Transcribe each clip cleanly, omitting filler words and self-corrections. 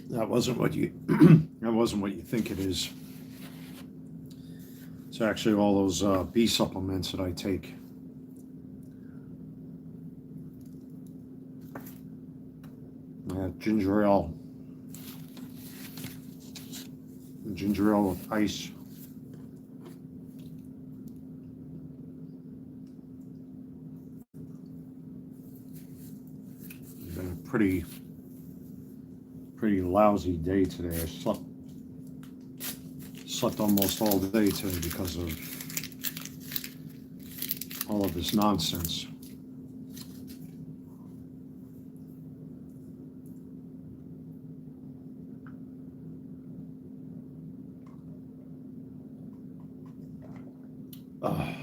That wasn't what you that wasn't what you think it is. It's actually all those B supplements that I take. Ginger ale with ice. It's been a pretty lousy day today. I slept almost all day today because of all of this nonsense. I'm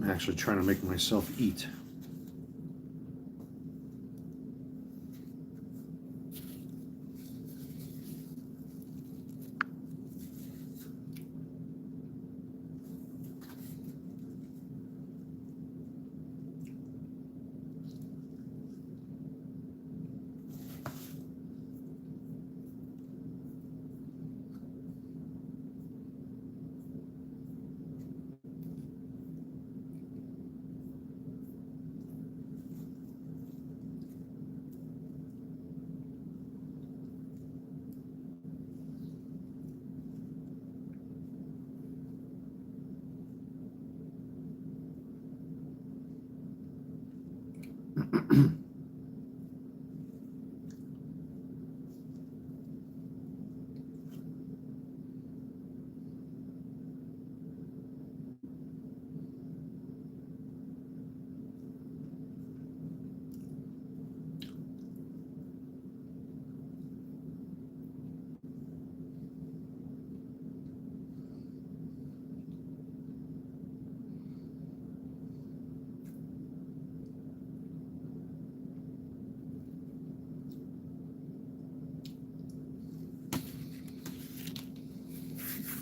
actually trying to make myself eat.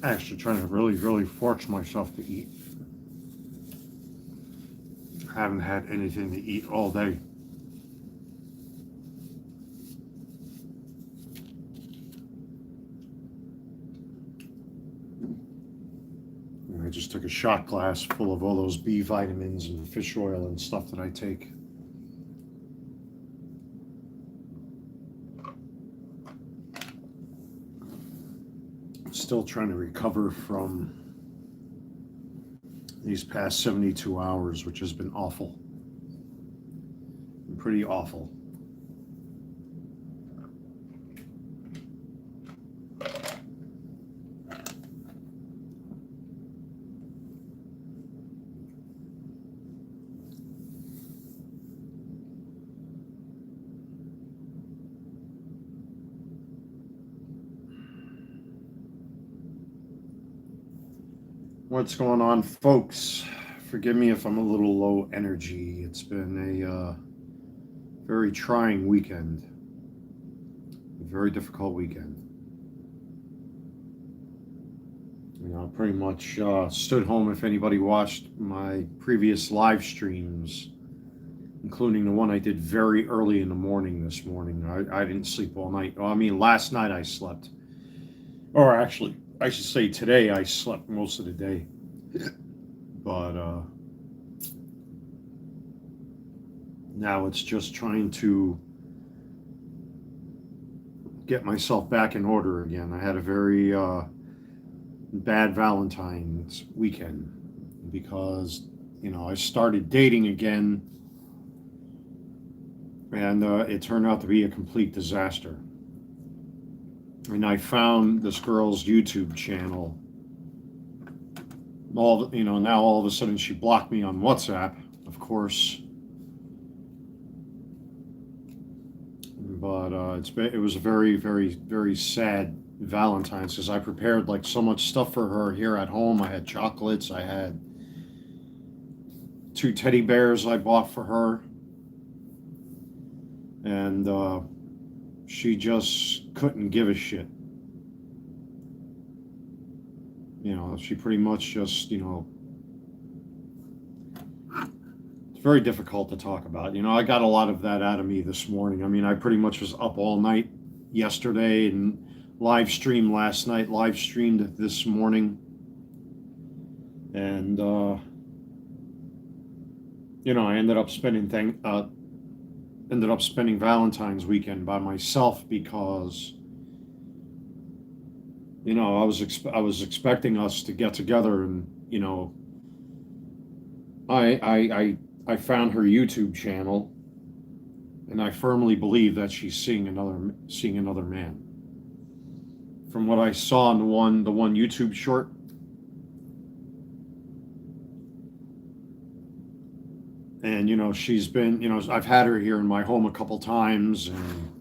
Actually trying to really force myself to eat. I haven't had anything to eat all day. And I just took a shot glass full of all those B vitamins and fish oil and stuff that I take. Still trying to recover from these past 72 hours, which has been awful. Pretty awful. What's going on, folks? Forgive me if I'm a little low energy. It's been a very trying weekend, a very difficult weekend. You know, I pretty much stood home. If anybody watched my previous live streams, including the one I did very early in the morning this morning, I didn't sleep all night. Oh, I mean, last night I slept. Or actually, I should say today I slept most of the day. But now it's just trying to get myself back in order again. I had a very bad Valentine's weekend because, I started dating again, and it turned out to be a complete disaster. And I found this girl's YouTube channel. Now all of a sudden she blocked me on WhatsApp, of course. But it was a very, very, very sad Valentine's because I prepared like so much stuff for her here at home. I had chocolates. I had 2 teddy bears I bought for her, and she just couldn't give a shit. She pretty much just, it's very difficult to talk about. I got a lot of that out of me this morning. I mean, I pretty much was up all night yesterday and live streamed last night, live streamed this morning. And, I ended up spending Valentine's weekend by myself because, I was expecting us to get together, and I found her YouTube channel, and I firmly believe that she's seeing another man. From what I saw in the one YouTube short, and she's been, I've had her here in my home a couple times, and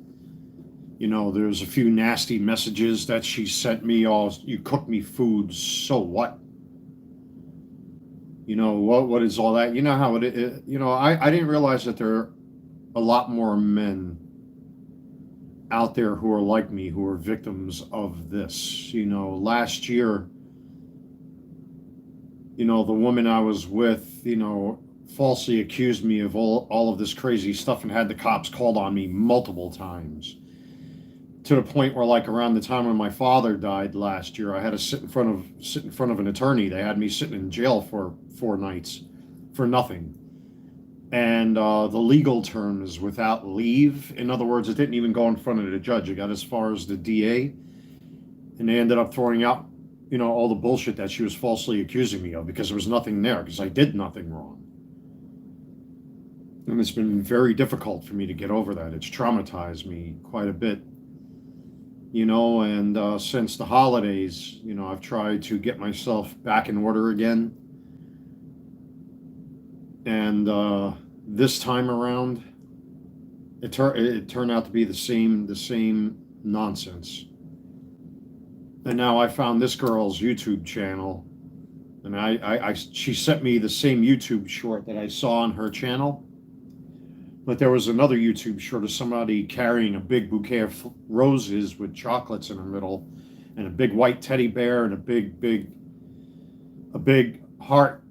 there's a few nasty messages that she sent me. You cook me food, so what? What is all that? You know how it is. I didn't realize that there are a lot more men out there who are like me, who are victims of this. Last year, the woman I was with, falsely accused me of all of this crazy stuff and had the cops called on me multiple times. To the point where, like, around the time when my father died last year, I had to sit in front of an attorney. They had me sitting in jail for 4 nights for nothing. And the legal term is without leave. In other words, it didn't even go in front of the judge. It got as far as the DA, and they ended up throwing out, all the bullshit that she was falsely accusing me of, because there was nothing there, because I did nothing wrong. And it's been very difficult for me to get over that. It's traumatized me quite a bit. And since the holidays, I've tried to get myself back in order again. And this time around, it turned out to be the same nonsense. And now I found this girl's YouTube channel, and she sent me the same YouTube short that I saw on her channel. But there was another YouTube short of somebody carrying a big bouquet of roses with chocolates in the middle, and a big white teddy bear, and a big heart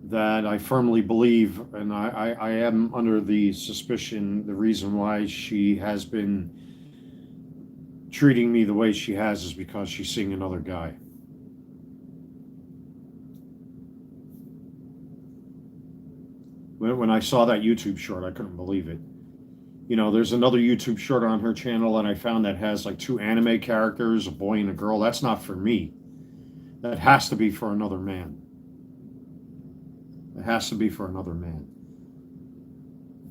that I firmly believe, and I am under the suspicion, the reason why she has been treating me the way she has is because she's seeing another guy. When I saw that YouTube short, I couldn't believe it. There's another YouTube short on her channel that I found that has like 2 anime characters, a boy and a girl. That's not for me. That has to be for another man. It has to be for another man.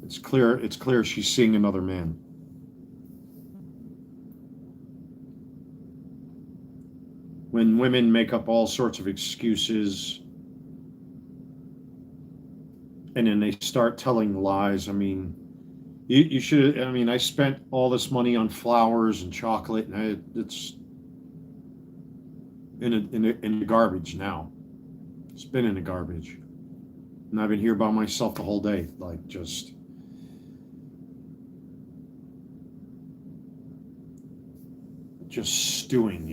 It's clear she's seeing another man. When women make up all sorts of excuses, and then they start telling lies. I mean, you should. I mean, I spent all this money on flowers and chocolate, and it's in the garbage now. It's been in the garbage, and I've been here by myself the whole day, like just stewing,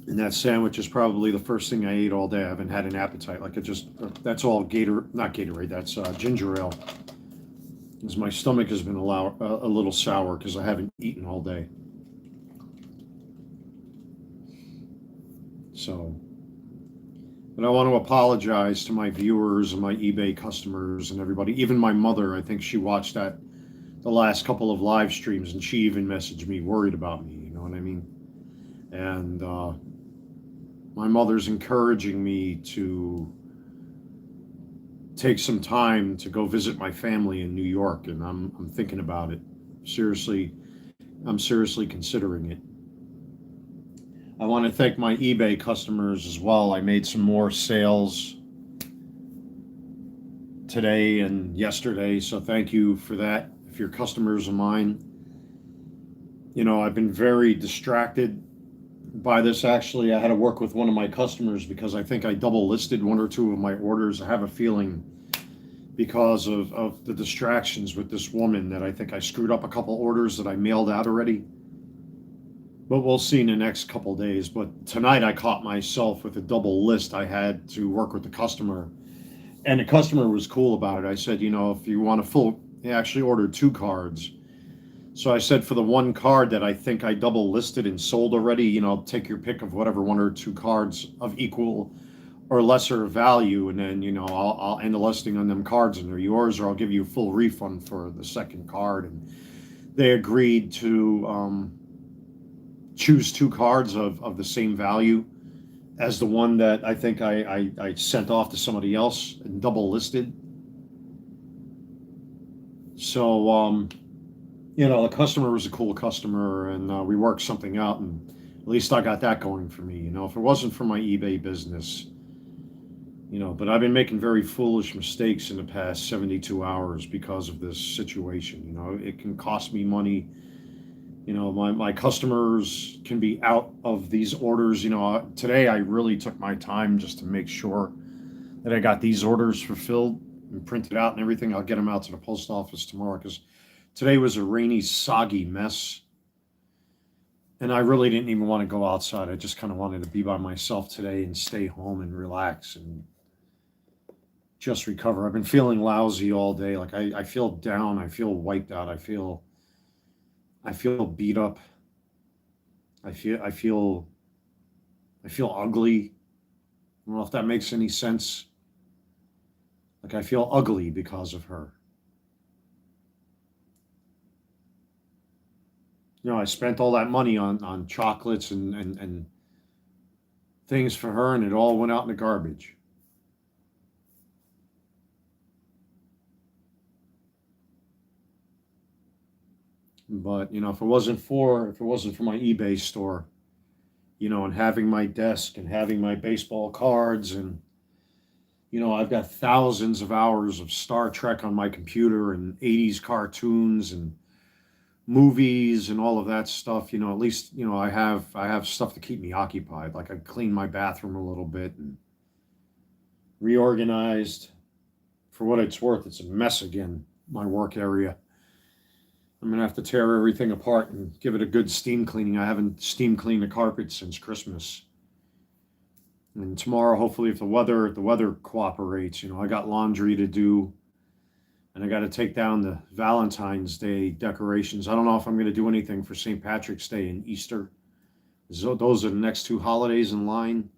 And that sandwich is probably the first thing I ate all day. I haven't had an appetite. Like that's all not Gatorade, that's ginger ale. Because my stomach has been a little sour because I haven't eaten all day. So, but I want to apologize to my viewers and my eBay customers and everybody. Even my mother, I think she watched the last couple of live streams, and she even messaged me worried about me. You know what I mean? And my mother's encouraging me to take some time to go visit my family in New York, and I'm thinking about it. Seriously, I'm seriously considering it. I want to thank my eBay customers as well. I made some more sales today and yesterday, so thank you for that. If you're customers of mine, you know, I've been very distracted by this. Actually, I had to work with one of my customers because I think I double listed one or two of my orders. I have a feeling because of the distractions with this woman that I think I screwed up a couple orders that I mailed out already. But we'll see in the next couple days. But tonight I caught myself with a double list. I had to work with the customer, and the customer was cool about it. I said, you know, if you want a full, he actually ordered 2 cards. So I said, for the 1 card that I think I double listed and sold already, you know, take your pick of whatever 1 or 2 cards of equal or lesser value, and then, you know, I'll end the listing on them cards and they're yours, or I'll give you a full refund for the second card. And they agreed to choose 2 cards of the same value as the one that I think I sent off to somebody else and double listed. So, you know, the customer was a cool customer, and we worked something out, and at least I got that going for me. You know, if it wasn't for my eBay business, you know, but I've been making very foolish mistakes in the past 72 hours because of this situation. You know, it can cost me money. You know, my customers can be out of these orders. You know, today I really took my time just to make sure that I got these orders fulfilled and printed out and everything. I'll get them out to the post office tomorrow because today was a rainy, soggy mess. And I really didn't even want to go outside. I just kind of wanted to be by myself today and stay home and relax and just recover. I've been feeling lousy all day. Like I feel down. I feel wiped out. I feel beat up. I feel ugly. I don't know if that makes any sense. Like I feel ugly because of her. You know, I spent all that money on chocolates and things for her, and it all went out in the garbage. But you know, if it wasn't for my eBay store, you know, and having my desk and having my baseball cards, and you know, I've got thousands of hours of Star Trek on my computer and 80s cartoons and movies and all of that stuff. You know, at least, you know, I have stuff to keep me occupied. Like I cleaned my bathroom a little bit and reorganized. For what it's worth, it's a mess again, my work area. I'm gonna have to tear everything apart and give it a good steam cleaning. I haven't steam cleaned the carpet since Christmas. And tomorrow, hopefully, if the weather cooperates, you know, I got laundry to do, and I got to take down the Valentine's Day decorations. I don't know if I'm going to do anything for St. Patrick's Day and Easter. So those are the next 2 holidays in line.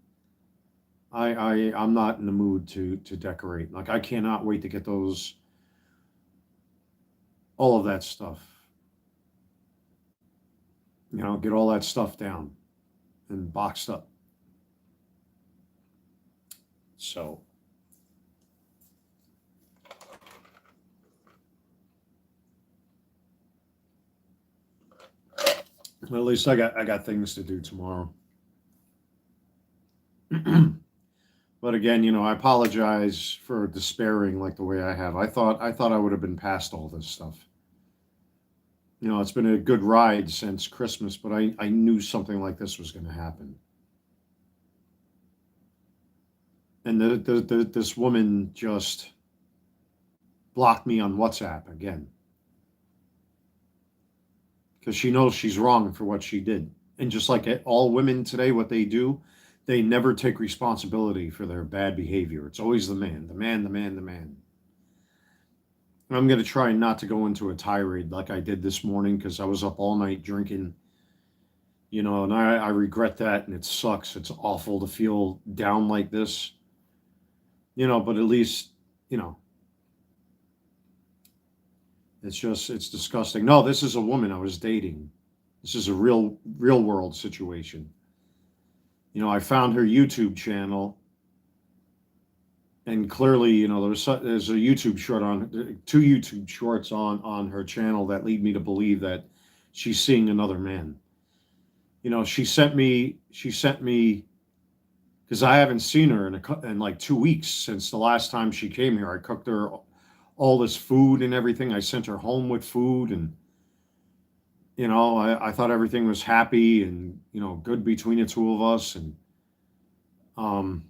I'm not in the mood to decorate. Like I cannot wait to get those, all of that stuff. You know, get all that stuff down and boxed up. So, well, at least I got things to do tomorrow. But again, you know, I apologize for despairing like the way I have. I thought I would have been past all this stuff. You know, it's been a good ride since Christmas, but I knew something like this was going to happen. And this woman just blocked me on WhatsApp again because she knows she's wrong for what she did. And just like all women today, what they do, they never take responsibility for their bad behavior. It's always the man, the man, the man, the man. I'm going to try not to go into a tirade like I did this morning because I was up all night drinking, and I regret that, and it sucks. It's awful to feel down like this, but at least, you know, it's disgusting. No, this is a woman I was dating. This is a real world situation. I found her YouTube channel, and clearly, there's a YouTube short on two YouTube shorts on her channel that lead me to believe that she's seeing another man. She sent me because I haven't seen her in like 2 weeks since the last time she came here. I cooked her all this food and everything. I sent her home with food, and I thought everything was happy and good between the two of us. And um,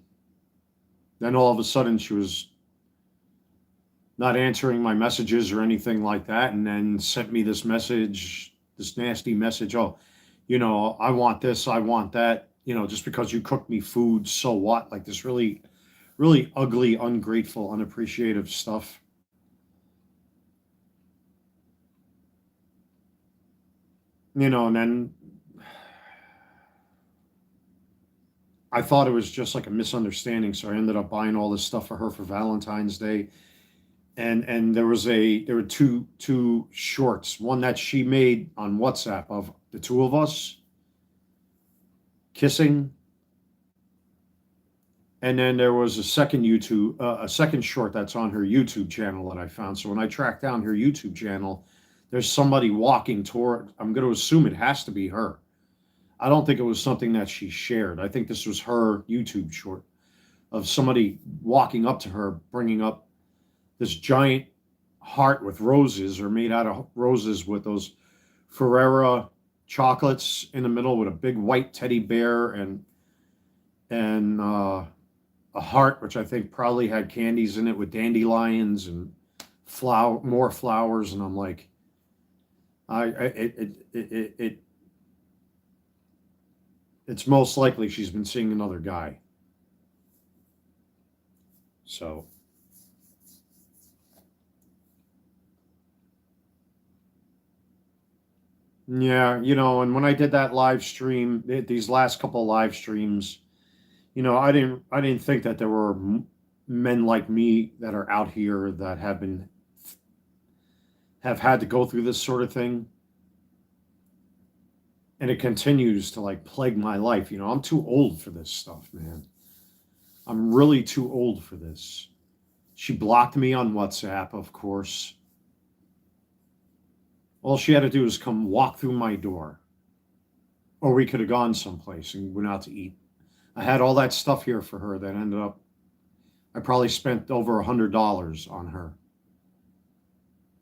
then all of a sudden she was not answering my messages or anything like that, and then sent me this message, this nasty message. Oh, I want this, I want that. Just because you cooked me food, so what? Like this really, really ugly, ungrateful, unappreciative stuff. And then I thought it was just like a misunderstanding, so I ended up buying all this stuff for her for Valentine's Day. And there were two shorts, one that she made on WhatsApp of the two of us kissing, and then there was a second short that's on her YouTube channel that I found. So when I tracked down her YouTube channel, there's somebody walking toward. I'm going to assume it has to be her. I don't think it was something that she shared. I think this was her YouTube short of somebody walking up to her, bringing up this giant heart with roses, or made out of roses with those Ferrera chocolates in the middle, with a big white teddy bear and a heart, which I think probably had candies in it with dandelions and more flowers. And I'm like, it's most likely she's been seeing another guy. So, yeah, and when I did that live stream, these last couple of live streams, I didn't think that there were men like me that are out here that have had to go through this sort of thing, and it continues to like plague my life. I'm too old for this stuff, man. I'm really too old for this. She blocked me on WhatsApp, of course. All she had to do was come walk through my door, or we could have gone someplace and went out to eat. I had all that stuff here for her that ended up, I probably spent over $100 on her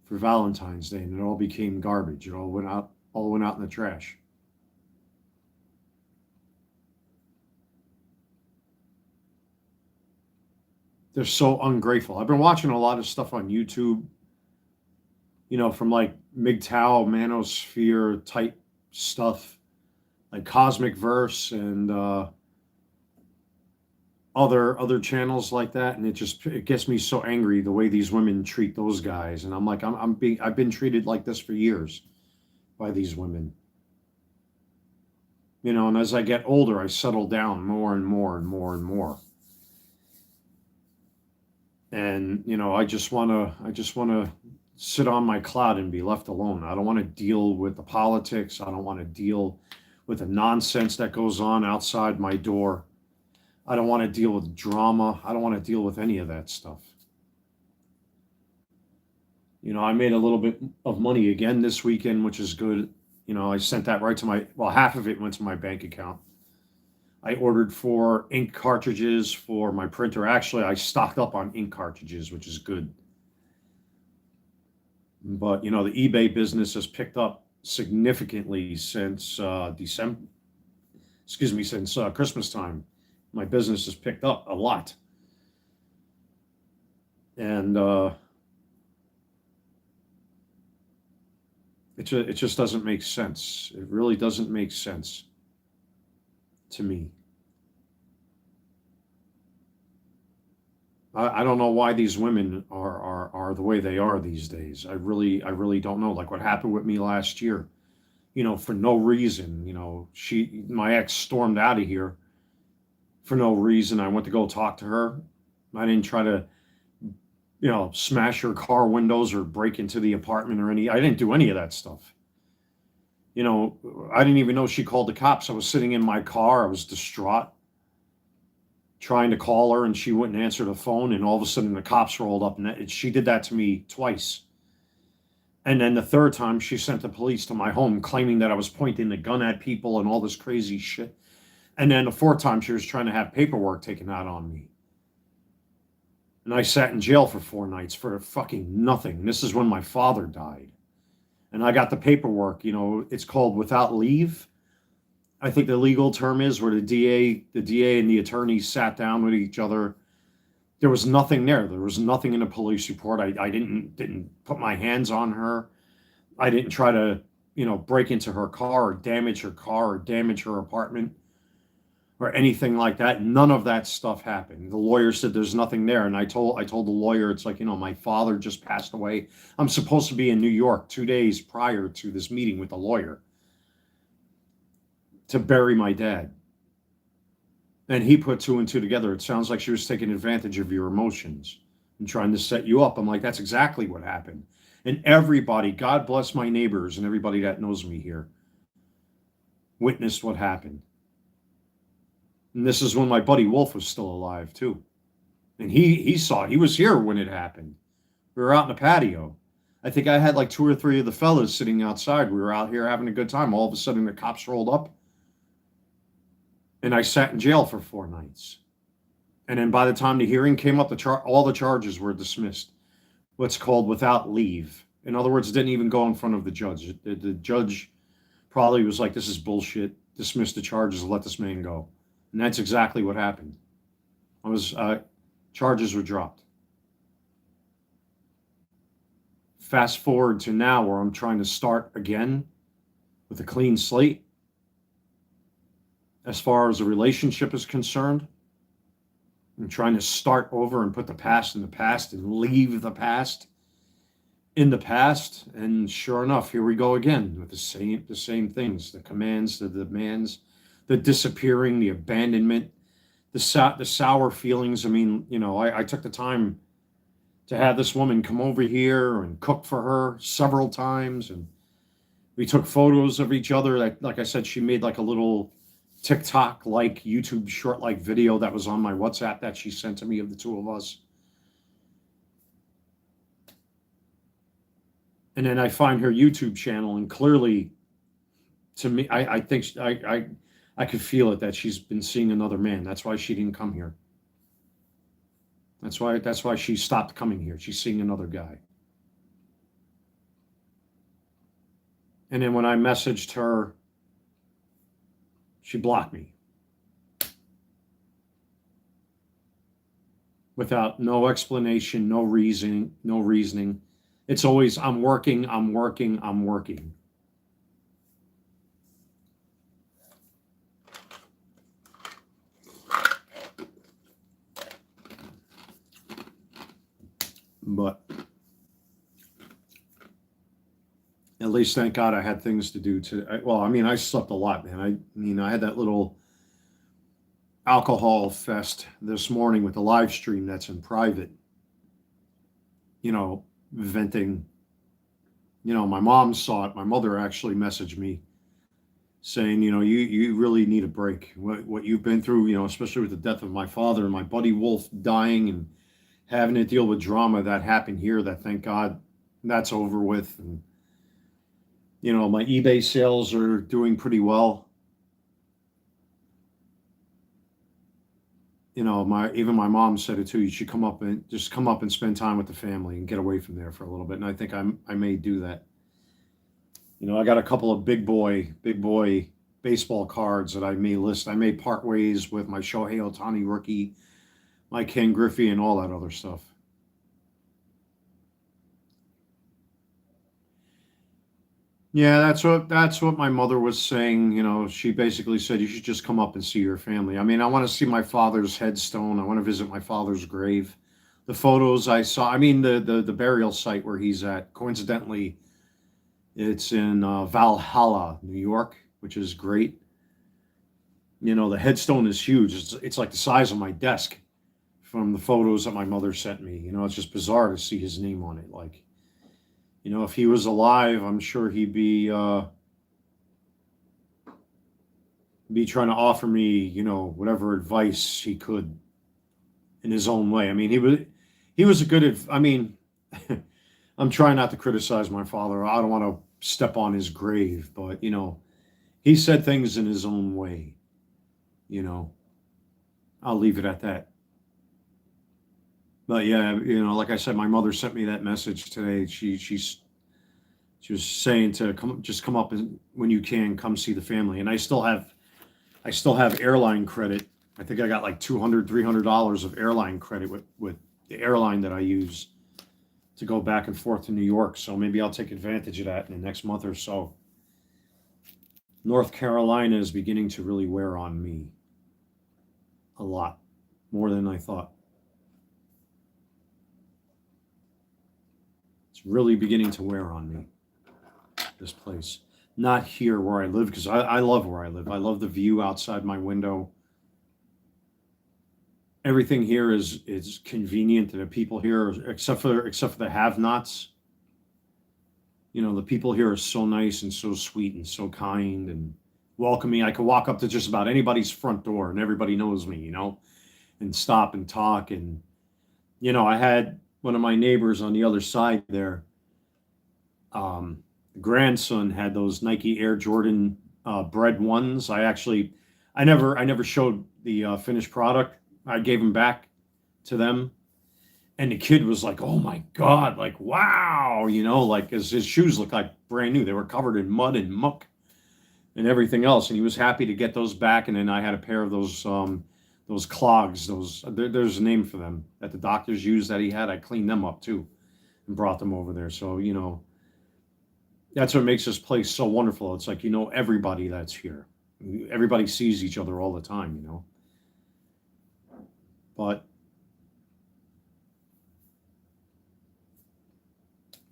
for Valentine's Day, and it all became garbage. It all went out in the trash. They're so ungrateful. I've been watching a lot of stuff on YouTube, from like MGTOW, Manosphere type stuff, like Cosmic Verse and other channels like that, and it gets me so angry the way these women treat those guys. And I'm like, I've been treated like this for years by these women. And as I get older, I settle down more and more and more and more. And I just want to sit on my cloud and be left alone. I don't want to deal with the politics. I don't want to deal with the nonsense that goes on outside my door. I don't want to deal with drama. I don't want to deal with any of that stuff. I made a little bit of money again this weekend, which is good. I sent that right to half of it went to my bank account. I ordered 4 ink cartridges for my printer. Actually, I stocked up on ink cartridges, which is good. But, the eBay business has picked up significantly since December, excuse me, since Christmas time. My business has picked up a lot. And it just doesn't make sense. It really doesn't make sense to me. I don't know why these women are the way they are these days. I really don't know. Like what happened with me last year, for no reason. My ex stormed out of here for no reason. I went to go talk to her. I didn't try to, smash her car windows or break into the apartment or I didn't do any of that stuff. I didn't even know she called the cops. I was sitting in my car. I was distraught, trying to call her, and she wouldn't answer the phone. And all of a sudden, the cops rolled up, and she did that to me twice. And then the third time, she sent the police to my home, claiming that I was pointing the gun at people and all this crazy shit. And then the fourth time, she was trying to have paperwork taken out on me. And I sat in jail for 4 nights for fucking nothing. This is when my father died. And I got the paperwork, it's called without leave. I think the legal term is where the DA and the attorney sat down with each other. There was nothing there. There was nothing in the police report. I didn't put my hands on her. I didn't try to, break into her car or damage her car or damage her apartment or anything like that. None of that stuff happened. The lawyer said there's nothing there. And I told the lawyer, it's like, my father just passed away. I'm supposed to be in New York 2 days prior to this meeting with the lawyer to bury my dad. And he put 2 and 2 together. It sounds like she was taking advantage of your emotions and trying to set you up. I'm like, that's exactly what happened. And everybody, God bless my neighbors and everybody that knows me here, witnessed what happened. And this is when my buddy Wolf was still alive too. And he saw it. He was here when it happened. We were out in the patio. I think I had like 2 or 3 of the fellas sitting outside. We were out here having a good time. All of a sudden the cops rolled up. And I sat in jail for 4 nights. And then by the time the hearing came up, all the charges were dismissed. What's called without leave. In other words, it didn't even go in front of the judge. The judge probably was like, this is bullshit. Dismiss the charges, let this man go. And that's exactly what happened. Charges were dropped. Fast forward to now where I'm trying to start again with a clean slate. As far as a relationship is concerned, I'm trying to start over and put the past in the past and leave the past in the past. And sure enough, here we go again with the same things, the commands, the demands, the disappearing, the abandonment, the sour feelings. I mean, I took the time to have this woman come over here and cook for her several times. And we took photos of each other. Like I said, she made like a little TikTok-like, YouTube short-like video that was on my WhatsApp that she sent to me of the 2 of us. And then I find her YouTube channel, and clearly, to me, I think I could feel it that she's been seeing another man. That's why she didn't come here. That's why she stopped coming here. She's seeing another guy. And then when I messaged her, she blocked me. Without no explanation, no reasoning. It's always, I'm working. But at least, thank God, I had things to do I slept a lot, man. I had that little alcohol fest this morning with the live stream that's in private, venting. My mom saw it. My mother actually messaged me saying, you really need a break. What you've been through, especially with the death of my father and my buddy Wolf dying and having to deal with drama that happened here, that thank God that's over with. And my eBay sales are doing pretty well. Even my mom said it too. You should come up and spend time with the family and get away from there for a little bit. And I think I may do that. I got a couple of big boy baseball cards that I may list. I may part ways with my Shohei Ohtani rookie, my Ken Griffey, and all that other stuff. Yeah, that's what my mother was saying. She basically said you should just come up and see your family. I want to see my father's headstone. I want to visit my father's grave. the photos I saw. I mean, the burial site where he's at. Coincidentally, it's in Valhalla, New York, which is great. You know, the headstone is huge. It's like the size of my desk from the photos that my mother sent me. You know, it's just bizarre to see his name on it. Like, you know, if he was alive, I'm sure he'd be trying to offer me, you know, whatever advice he could in his own way. I mean, he was a good. I mean, I'm trying not to criticize my father. I don't want to step on his grave, but you know, he said things in his own way. You know, I'll leave it at that. But yeah, you know, like I said, my mother sent me that message today. She was saying to come up and when you can come see the family. And I still have airline credit. I think I got like $200-300 of airline credit with the airline that I use to go back and forth to New York. So maybe I'll take advantage of that in the next month or so. North Carolina is beginning to really wear on me a lot, more than I thought. It's really beginning to wear on me, this place. Not here where I live, because I love where I live. I love the view outside my window. Everything here is convenient, and the people here, except for the have-nots, you know, the people here are so nice and so sweet and so kind and welcoming. I could walk up to just about anybody's front door and everybody knows me, you know, and stop and talk. And, you know, I had one of my neighbors on the other side there. Grandson had those Nike Air Jordan Bread ones. I never showed the finished product. I gave them back to them. And the kid was like, "Oh my God, like, wow," you know, like his shoes looked like brand new. They were covered in mud and muck and everything else. And he was happy to get those back. And then I had a pair of those clogs, there's a name for them that the doctors use that he had. I cleaned them up too and brought them over there. So, you know, that's what makes this place so wonderful. It's like, you know, everybody that's here. Everybody sees each other all the time, you know. But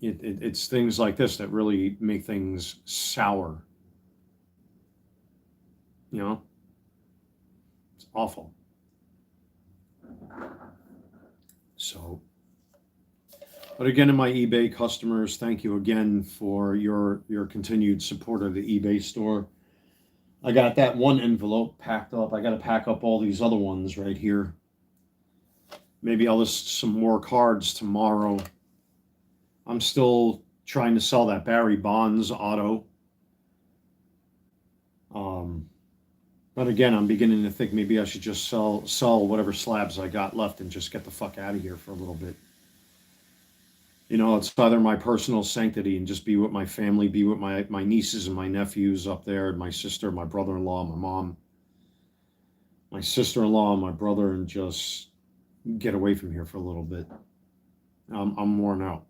it's things like this that really make things sour. You know, it's awful. So, but again, to my eBay customers, thank you again for your continued support of the eBay store. I got that one envelope packed up. I got to pack up all these other ones right here. Maybe I'll list some more cards tomorrow. I'm still trying to sell that Barry Bonds auto. But again, I'm beginning to think maybe I should just sell whatever slabs I got left and just get the fuck out of here for a little bit. You know, it's either my personal sanctity and just be with my family, be with my nieces and my nephews up there, and my sister, my brother-in-law, my mom, my sister-in-law, and my brother, and just get away from here for a little bit. I'm worn out.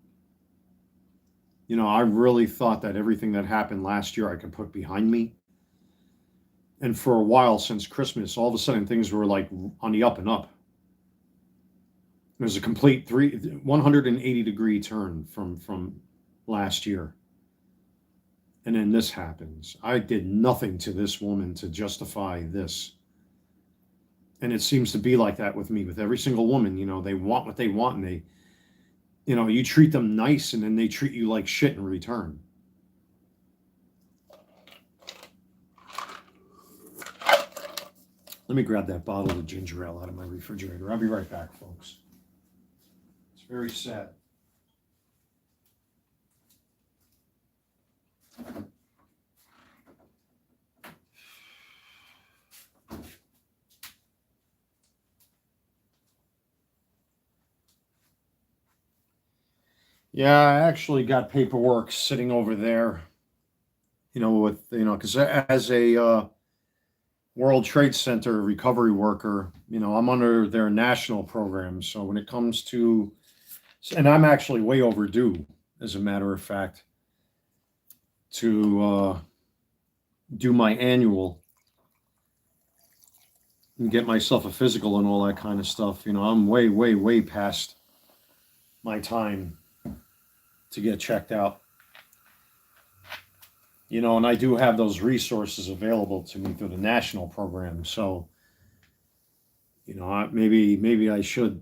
You know, I really thought that everything that happened last year I could put behind me. And for a while since Christmas, all of a sudden things were like on the up and up. It was a complete 180-degree turn from last year. And then this happens. I did nothing to this woman to justify this. And it seems to be like that with me, with every single woman. You know, they want what they want, and they, you know, you treat them nice and then they treat you like shit in return. Let me grab that bottle of ginger ale out of my refrigerator. I'll be right back, folks. It's very sad. Yeah, I actually got paperwork sitting over there, you know, because as a World Trade Center recovery worker, you know, I'm under their national program. So when it comes to, and I'm actually way overdue, as a matter of fact, to do my annual and get myself a physical and all that kind of stuff. You know, I'm way, way, way past my time to get checked out. You know, and I do have those resources available to me through the national program. So, you know, maybe I should.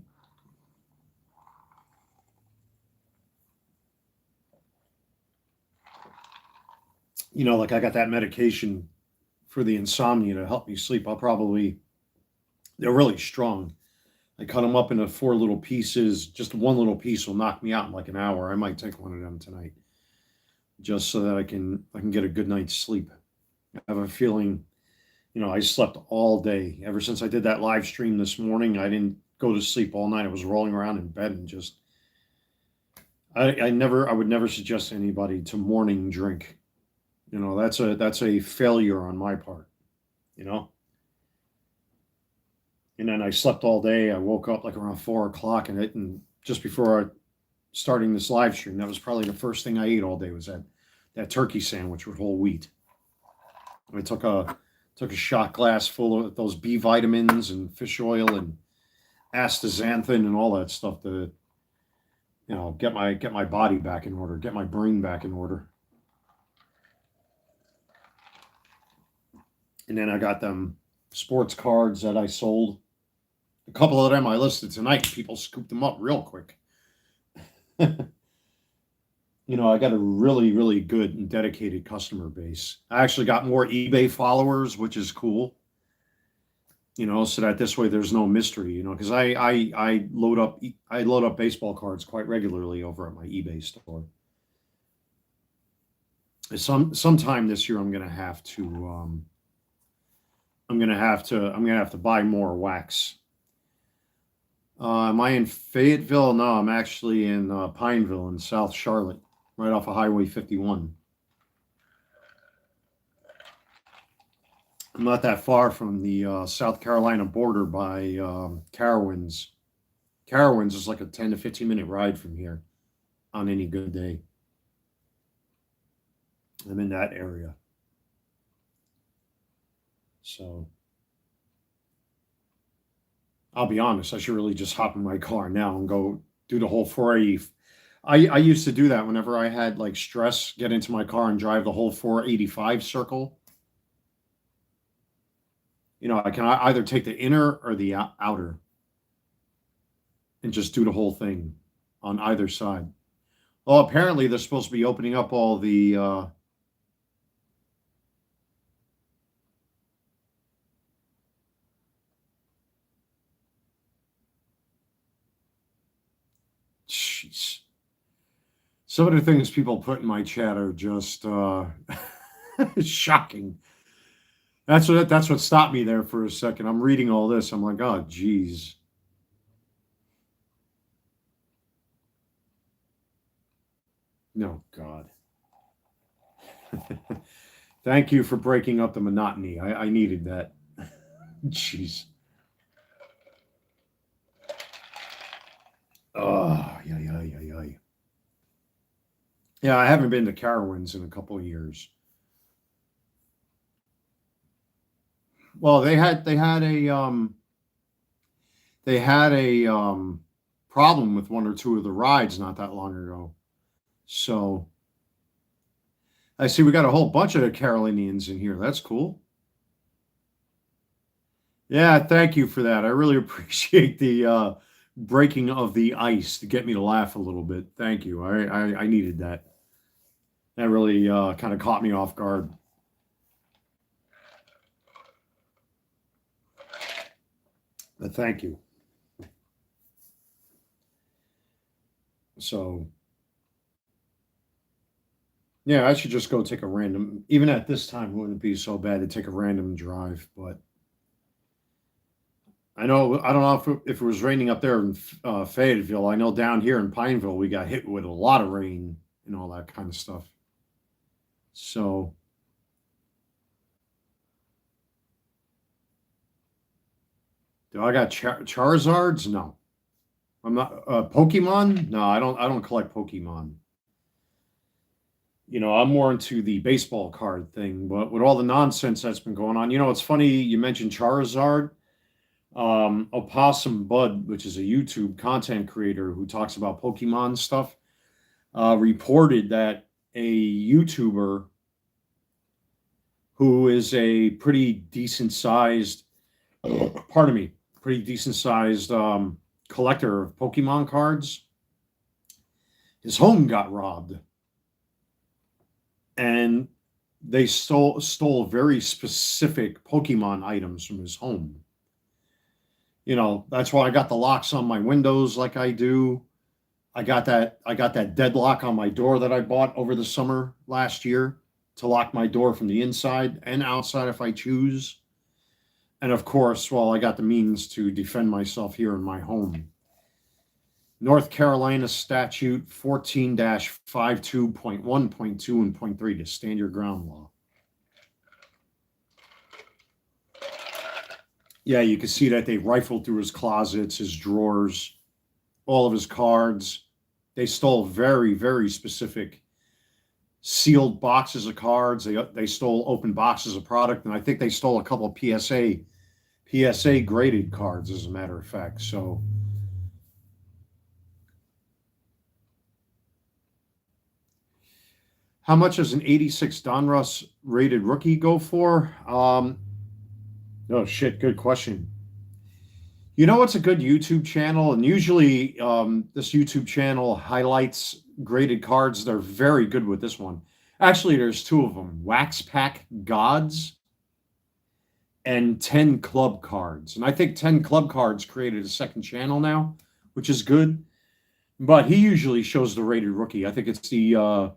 You know, like I got that medication for the insomnia to help me sleep. They're really strong. I cut them up into 4 little pieces. Just one little piece will knock me out in like an hour. I might take one of them tonight, just so that I can get a good night's sleep. I have a feeling, you know, I slept all day ever since I did that live stream this morning. I didn't go to sleep all night. I was rolling around in bed and just I would never suggest to anybody to morning drink. You know, that's a failure on my part, you know. And then I slept all day. I woke up like around 4 o'clock and just before starting this live stream, that was probably the first thing I ate all day was that turkey sandwich with whole wheat. I took a shot glass full of those B vitamins and fish oil and astaxanthin and all that stuff to, you know, get my body back in order, get my brain back in order. And then I got them sports cards that I sold. A couple of them I listed tonight. People scooped them up real quick. You know, I got a really, really good and dedicated customer base. I actually got more eBay followers, which is cool. You know, so that this way there's no mystery. You know, because I load up baseball cards quite regularly over at my eBay store. Sometime this year I'm gonna have to buy more wax. Am I in Fayetteville? No, I'm actually in Pineville in South Charlotte, right off of Highway 51. I'm not that far from the South Carolina border by Carowinds. Carowinds is like a 10 to 15-minute ride from here on any good day. I'm in that area. So I'll be honest, I should really just hop in my car now and go do the whole 480. I used to do that whenever I had like stress, get into my car and drive the whole 485 circle. You know, I can either take the inner or the outer and just do the whole thing on either side. Well, apparently they're supposed to be opening up all the jeez. Some of the things people put in my chat are just shocking. That's what stopped me there for a second. I'm reading all this. I'm like, oh, geez. No, God. Thank you for breaking up the monotony. I needed that. Jeez. Oh, yeah. Yeah, I haven't been to Carowinds in a couple of years. Well, they had a problem with one or two of the rides not that long ago. So I see we got a whole bunch of the Carolinians in here. That's cool. Yeah, thank you for that. I really appreciate the breaking of the ice to get me to laugh a little bit. Thank you. I needed that. That really kind of caught me off guard. But thank you. So, yeah, I should just go take a random, even at this time, it wouldn't be so bad to take a random drive. But I don't know if it was raining up there in Fayetteville. I know down here in Pineville, we got hit with a lot of rain and all that kind of stuff. So, do I got Charizards? No. I'm not Pokemon. No, I don't collect Pokemon. You know, I'm more into the baseball card thing. But with all the nonsense that's been going on, you know, it's funny you mentioned Charizard. Opossum Bud, which is a YouTube content creator who talks about Pokemon stuff, reported that a YouTuber who is a pretty decent sized, pardon me, pretty decent sized collector of Pokemon cards, his home got robbed, and they stole very specific Pokemon items from his home. You know, that's why I got the locks on my windows like I do. I got that deadlock on my door that I bought over the summer last year to lock my door from the inside and outside if I choose. And of course, well, I got the means to defend myself here in my home. North Carolina statute 14-52.1.2 and point 3 to stand your ground law. Yeah, you can see that they rifled through his closets, his drawers, all of his cards. They stole very, very specific sealed boxes of cards. They stole open boxes of product, and I think they stole a couple of PSA graded cards, as a matter of fact. So how much does an 86 Donruss rated rookie go for? Oh shit, good question. You know what's a good YouTube channel? And usually this YouTube channel highlights graded cards. They're very good with this one. Actually, there's two of them, Wax Pack Gods and 10 Club Cards. And I think 10 Club Cards created a second channel now, which is good. But he usually shows the rated rookie. I think it's the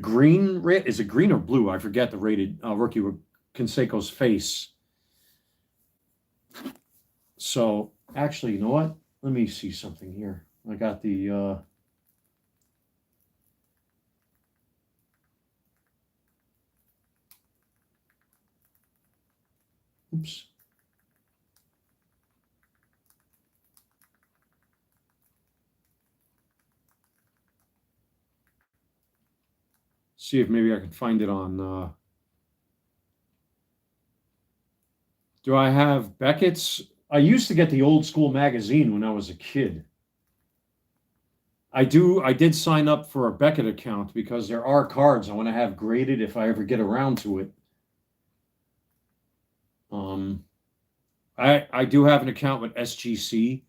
green, is it green or blue? I forget the rated rookie with Canseco's face. So actually, you know what? Let me see something here. I got the oops. See if maybe I can find it on do I have Beckett's? I used to get the old school magazine when I was a kid. I did sign up for a Beckett account because there are cards I want to have graded if I ever get around to it. I do have an account with SGC,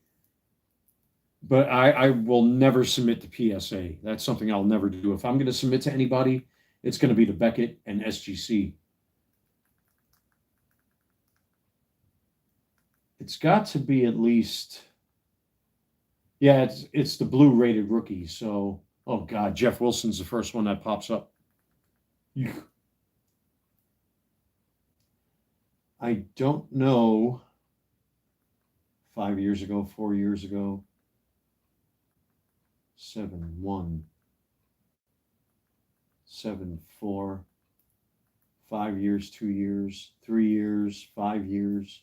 but I will never submit to PSA. That's something I'll never do. If I'm going to submit to anybody, it's going to be to Beckett and SGC. It's got to be at least, yeah, it's the blue rated rookie. So, oh God, Jeff Wilson's the first one that pops up. I don't know. 5 years ago, 4 years ago, 7-1, 7-4, 5 years, 2 years, 3 years, 5 years.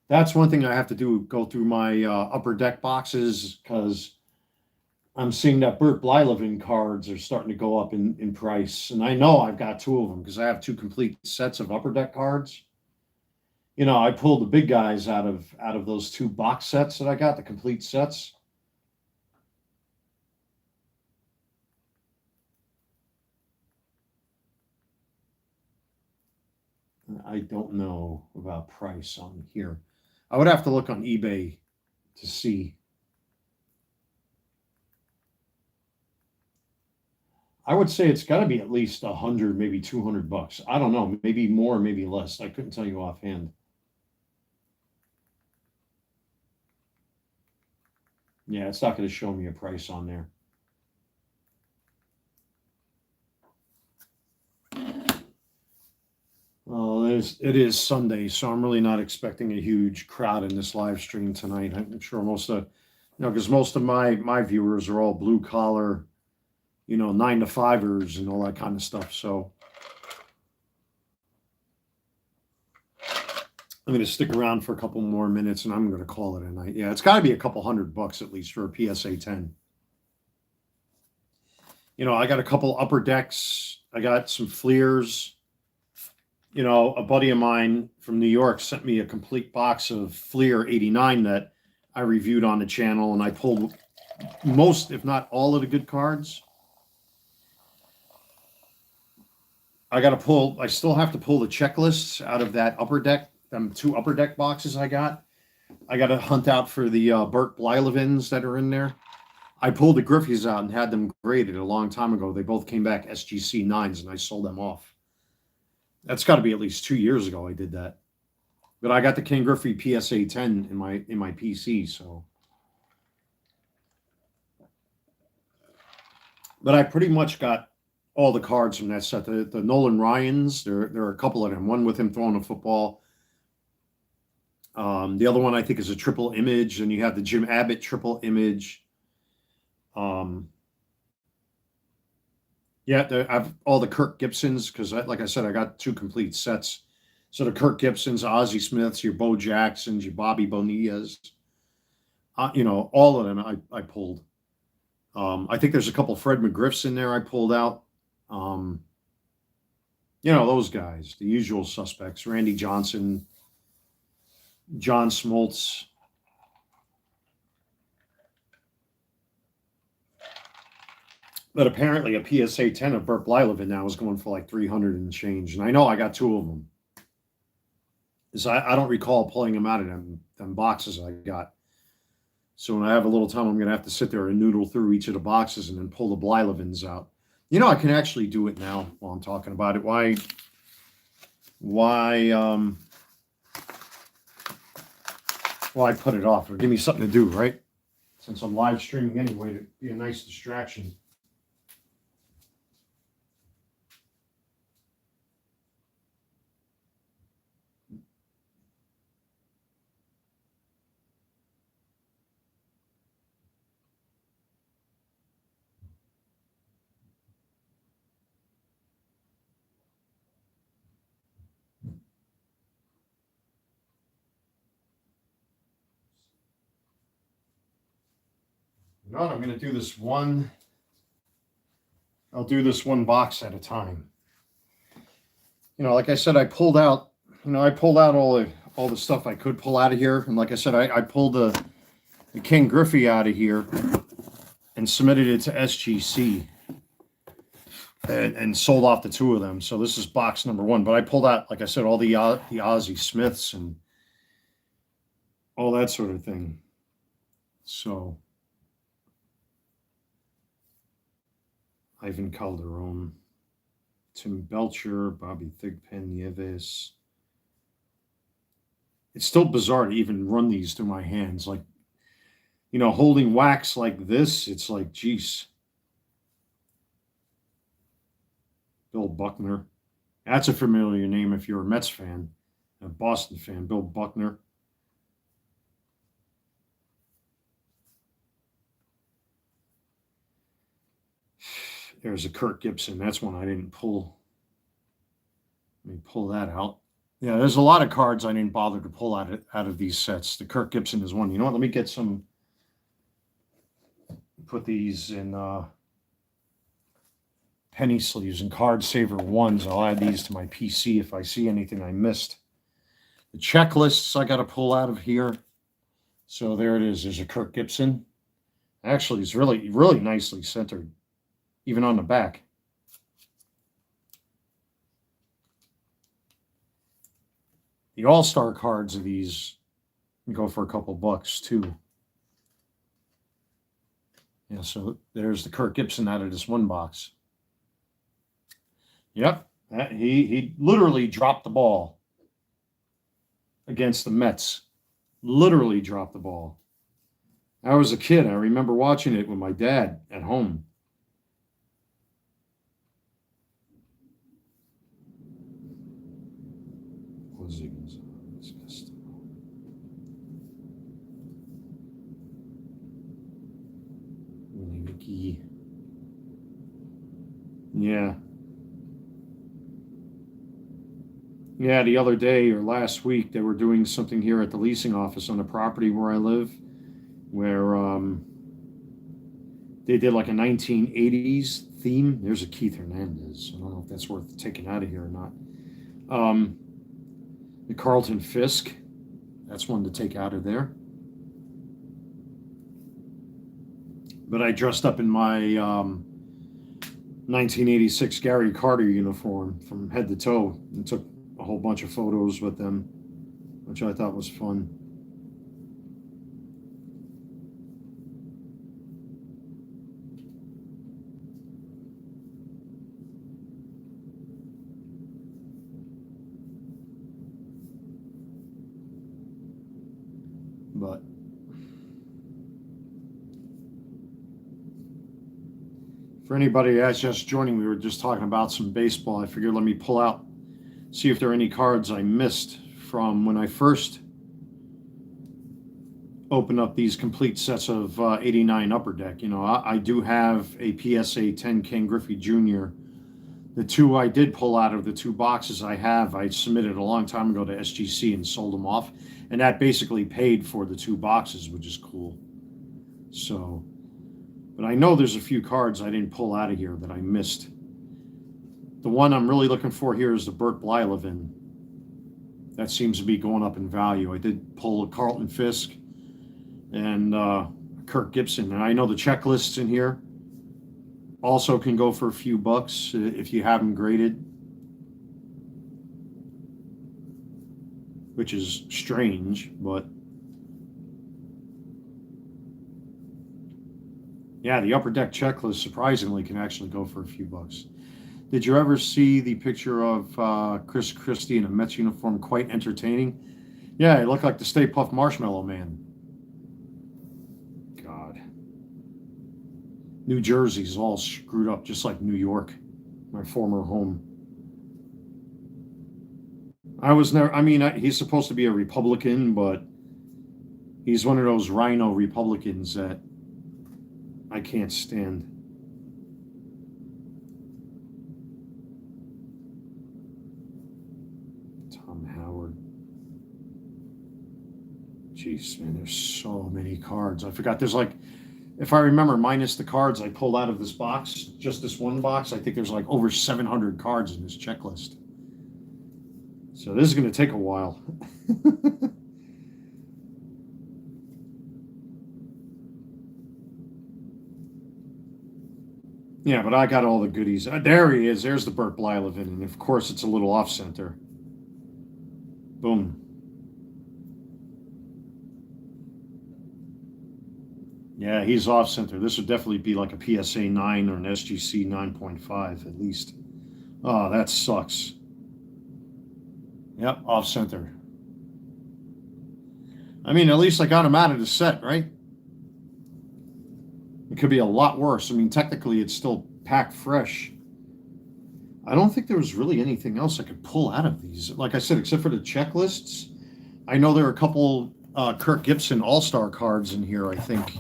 That's one thing I have to do, go through my upper deck boxes, because I'm seeing that Bert Blyleven cards are starting to go up in price. And I know I've got two of them because I have two complete sets of upper deck cards. You know, I pulled the big guys out of those two box sets that I got, the complete sets. I don't know about price on here. I would have to look on eBay to see. I would say it's got to be at least 100, maybe $200. I don't know, maybe more, maybe less. I couldn't tell you offhand. Yeah, it's not going to show me a price on there. Well, it is Sunday, so I'm really not expecting a huge crowd in this live stream tonight. I'm sure most of, because most of my viewers are all blue collar, 9-to-5ers and all that kind of stuff. So I'm going to stick around for a couple more minutes and I'm going to call it a night. Yeah, it's got to be a couple $100 at least for a PSA 10. I got a couple upper decks. I got some Fleers. you know, a buddy of mine from New York sent me a complete box of Fleer 89 that I reviewed on the channel, and I pulled most, if not all, of the good cards. I still have to pull the checklists out of that upper deck, them 2 upper deck boxes I got. I got to hunt out for the Burt Blylevins that are in there. I pulled the Griffies out and had them graded a long time ago. They both came back SGC 9s, and I sold them off. That's got to be at least 2 years ago I did that. But I got the Ken Griffey PSA 10 in my PC, so. But I pretty much got all the cards from that set. The Nolan Ryans, there are a couple of them. One with him throwing a football. The other one I think is a triple image, and you have the Jim Abbott triple image. Yeah, I've all the Kirk Gibsons because, like I said, I got 2 complete sets. So the Kirk Gibsons, Ozzie Smiths, your Bo Jacksons, your Bobby Bonillas, you know, all of them I pulled. I think there's a couple Fred McGriffs in there I pulled out. You know, those guys, the usual suspects: Randy Johnson, John Smoltz. But apparently a PSA 10 of Burt Blylevin now is going for like 300 and change. And I know I got 2 of them. Because I don't recall pulling them out of them boxes I got. So when I have a little time, I'm going to have to sit there and noodle through each of the boxes and then pull the Blylevins out. You know, I can actually do it now while I'm talking about it. Why put it off? Or give me something to do, right? Since I'm live streaming anyway, to be a nice distraction. No, I'm going to do this one. I'll do this one box at a time. You know, like I said, I pulled out all the stuff I could pull out of here. And like I said, I pulled the Ken Griffey out of here and submitted it to SGC and sold off the 2 of them. So this is box number 1. But I pulled out, like I said, all the Ozzie Smiths and all that sort of thing. So Ivan Calderon, Tim Belcher, Bobby Thigpen, Nieves. It's still bizarre to even run these through my hands. Like, you know, holding wax like this, it's like, geez. Bill Buckner. That's a familiar name if you're a Mets fan, a Boston fan. Bill Buckner. There's a Kirk Gibson. That's one I didn't pull. Let me pull that out. Yeah, there's a lot of cards I didn't bother to pull out of these sets. The Kirk Gibson is one. You know what? Let me get some. Put these in penny sleeves and card saver 1s. I'll add these to my PC if I see anything I missed. The checklists I got to pull out of here. So there it is. There's a Kirk Gibson. Actually, it's really, really nicely centered, even on the back. The all-star cards of these go for a couple bucks too. Yeah, so there's the Kirk Gibson out of this one box. Yep, he literally dropped the ball against the Mets. Literally dropped the ball. I was a kid. I remember watching it with my dad at home. Yeah. Yeah, the other day or last week, they were doing something here at the leasing office on the property where I live, where they did like a 1980s theme. There's a Keith Hernandez. I don't know if that's worth taking out of here or not. The Carlton Fisk, that's one to take out of there. But I dressed up in my 1986 Gary Carter uniform from head to toe and took a whole bunch of photos with them, which I thought was fun. But for anybody that's just joining, we were just talking about some baseball. I figured let me pull out, see if there are any cards I missed from when I first opened up these complete sets of 89 Upper Deck. You know, I do have a PSA 10 Ken Griffey Jr. The two I did pull out of the two boxes I submitted a long time ago to SGC and sold them off. And that basically paid for the two boxes, which is cool. So, but I know there's a few cards I didn't pull out of here that I missed. The one I'm really looking for here is the Bert Blyleven. That seems to be going up in value. I did pull a Carlton Fisk and Kirk Gibson. And I know the checklists in here also can go for a few bucks if you have them graded, which is strange, but yeah, the Upper Deck checklist surprisingly can actually go for a few bucks. Did you ever see the picture of Chris Christie in a Mets uniform? Quite entertaining. Yeah, it looked like the Stay Puft Marshmallow Man. God. New Jersey's all screwed up, just like New York, my former home. I was never, I mean, he's supposed to be a Republican, but he's one of those rhino Republicans that I can't stand. Tom Howard. Jeez, man, there's so many cards. I forgot there's like, if I remember, minus the cards I pulled out of this box, just this one box, I think there's like over 700 cards in this checklist. So this is going to take a while. Yeah, but I got all the goodies. There he is. There's the Bert Blyleven. And of course, it's a little off center. Boom. Yeah, he's off center. This would definitely be like a PSA 9 or an SGC 9.5 at least. Oh, that sucks. Yep, off center. I mean, at least I got him out of the set, right? It could be a lot worse. I mean, technically, it's still packed fresh. I don't think there was really anything else I could pull out of these. Like I said, except for the checklists. I know there are a couple Kirk Gibson All-Star cards in here, I think.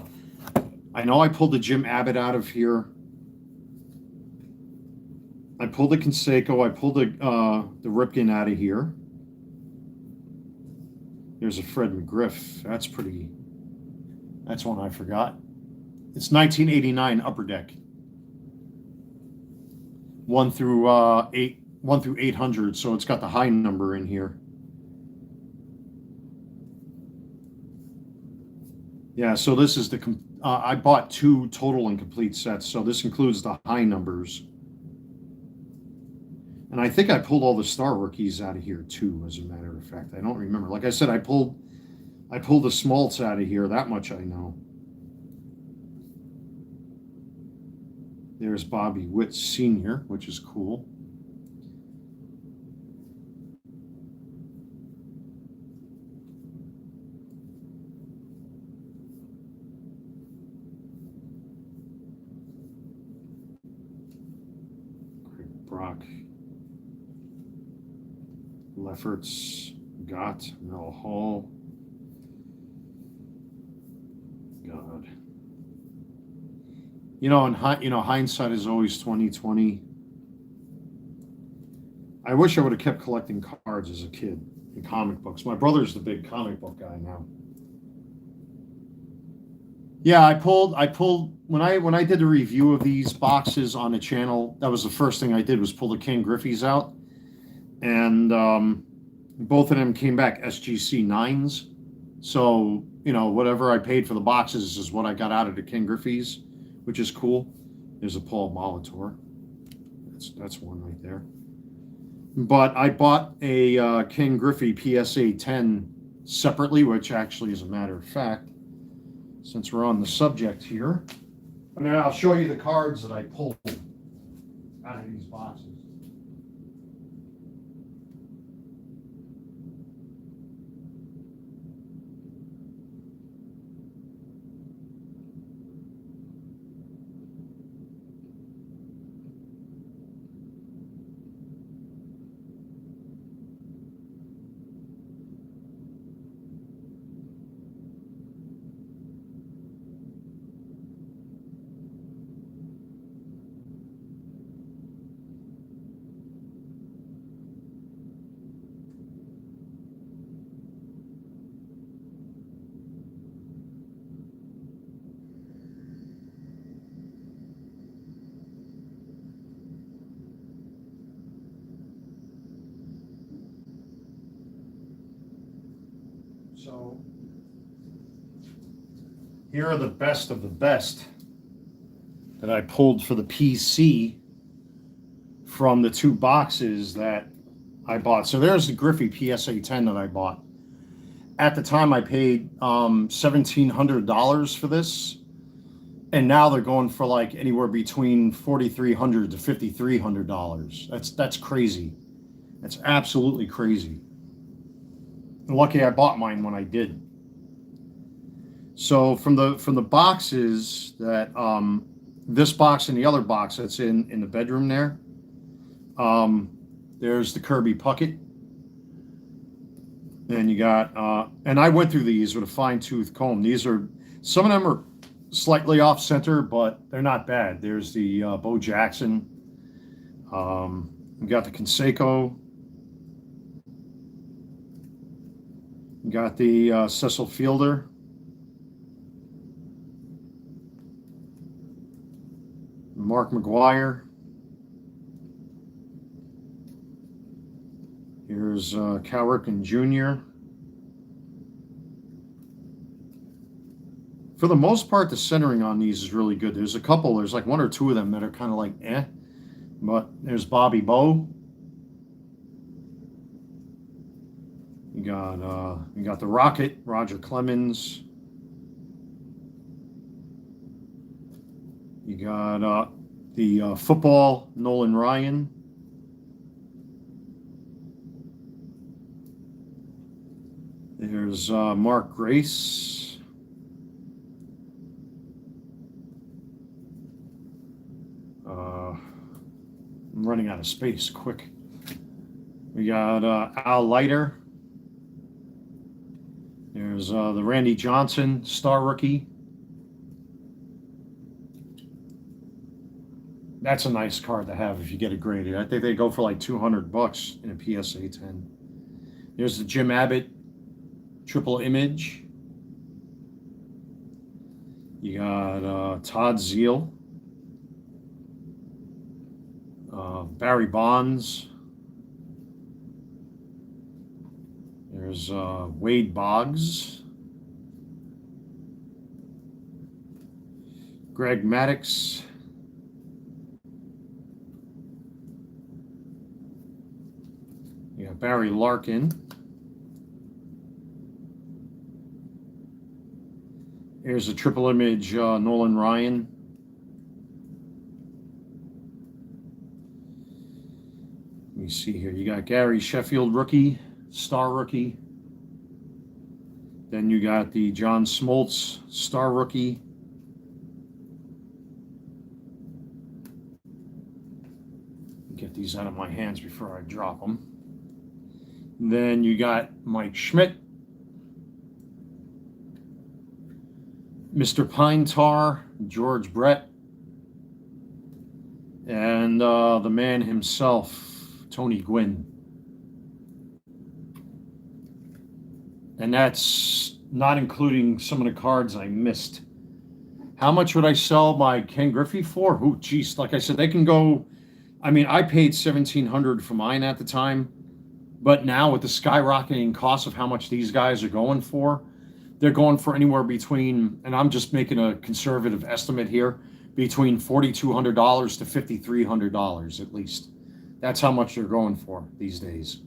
I know I pulled the Jim Abbott out of here. I pulled the Canseco. I pulled the Ripken out of here. There's a Fred McGriff. That's pretty. That's one I forgot. It's 1989 Upper Deck. 1 through 800. So it's got the high number in here. Yeah. So this is the. I bought 2 total and complete sets. So this includes the high numbers. And I think I pulled all the star rookies out of here too, as a matter of fact. I don't remember. Like I said, I pulled the Smoltz out of here. That much I know. There's Bobby Witt Sr., which is cool. Craig Brock. Lefferts, Gott, Mel Hall. God. You know, hindsight is always 20/20. I wish I would have kept collecting cards as a kid and comic books. My brother's the big comic book guy now. Yeah, I pulled when I did the review of these boxes on the channel. That was the first thing I did was pull the Ken Griffey's out. and both of them came back SGC 9s. So, you know, whatever I paid for the boxes is what I got out of the Ken Griffey's, which is cool. There's a Paul Molitor. That's one right there. But I bought a Ken Griffey PSA 10 separately, which actually, as a matter of fact, since we're on the subject here, I mean, I'll show you the cards that I pulled out of these boxes. So here are the best of the best that I pulled for the PC from the two boxes that I bought. So there's the Griffey PSA 10 that I bought. At the time, I paid $1,700 for this, and now they're going for like anywhere between $4,300 to $5,300. That's crazy. That's absolutely crazy. Lucky I bought mine when I did. So from the boxes that this box and the other box that's in the bedroom there, there's the Kirby Puckett. And you got, and I went through these with a fine-tooth comb. These are, some of them are slightly off-center, but they're not bad. There's the Bo Jackson. You got the Canseco. You got the Cecil Fielder. Mark McGuire. Here's Cal Ripken Jr. For the most part, the centering on these is really good. There's a couple, there's like one or two of them that are kind of like but there's Bobby Bowe. You got the Rocket, Roger Clemens. You got the football, Nolan Ryan. There's Mark Grace. I'm running out of space, quick. We got Al Leiter. There's the Randy Johnson, star rookie. That's a nice card to have if you get it graded. I think they go for like $200 in a PSA 10. There's the Jim Abbott triple image. You got Todd Zeal, Barry Bonds. There's Wade Boggs, Greg Maddux. You got Barry Larkin. Here's a triple image Nolan Ryan. Let me see here. You got Gary Sheffield rookie, star rookie. Then you got the John Smoltz star rookie. Get these out of my hands before I drop them. Then you got Mike Schmidt, Mr. Pine Tar, George Brett, and the man himself, Tony Gwynn. And that's not including some of the cards I missed. How much would I sell my Ken Griffey for? Oh, geez, like I said, they can go. I mean, I paid $1,700 for mine at the time. But now with the skyrocketing cost of how much these guys are going for, they're going for anywhere between, and I'm just making a conservative estimate here, between $4,200 to $5,300 at least. That's how much they're going for these days.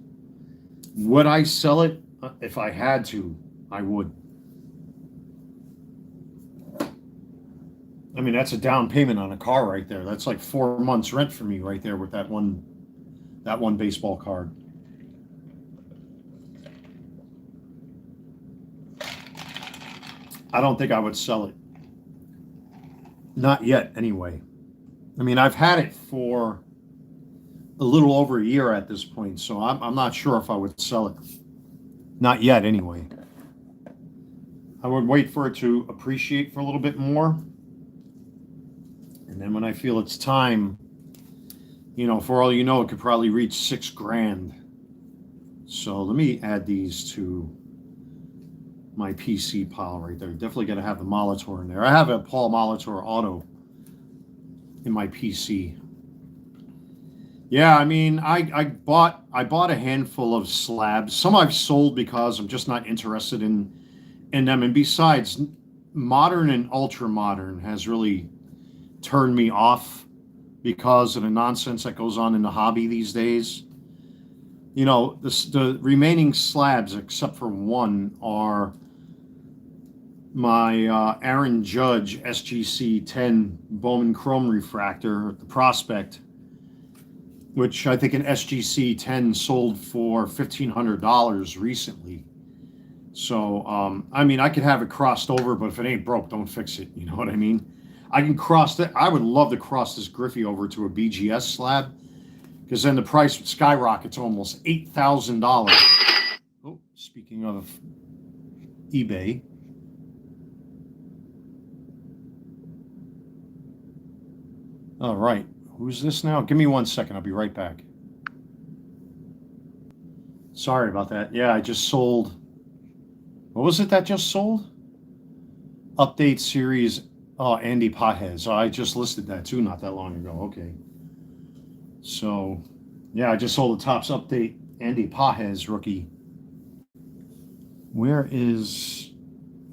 Would I sell it? If I had to, I would. I mean, that's a down payment on a car right there. That's like 4 months rent for me right there with that one baseball card. I don't think I would sell it. Not yet, anyway. I mean, I've had it for a little over a year at this point, so I'm not sure if I would sell it. Not yet, anyway. I would wait for it to appreciate for a little bit more. And then when I feel it's time, for all you know, it could probably reach $6,000. So let me add these to my PC pile right there. Definitely got to have the Molitor in there. I have a Paul Molitor Auto in my PC. Yeah, I mean, I bought a handful of slabs. Some I've sold because I'm just not interested in them. And besides, modern and ultra modern has really turned me off because of the nonsense that goes on in the hobby these days. The remaining slabs, except for one, are my Aaron Judge SGC 10 Bowman Chrome Refractor, the Prospect, which I think an SGC 10 sold for $1,500 recently. So, I mean, I could have it crossed over, but if it ain't broke, don't fix it. You know what I mean? I can cross that. I would love to cross this Griffey over to a BGS slab, because then the price would skyrocket to almost $8,000. Oh, speaking of eBay. All right. Who's this now? Give me 1 second. I'll be right back. Sorry about that. Yeah, I just sold. What was it that just sold? Update series. Oh, Andy Pajes. Oh, I just listed that too not that long ago. Okay. So, yeah, I just sold the Topps Update Andy Pajes rookie. Where is...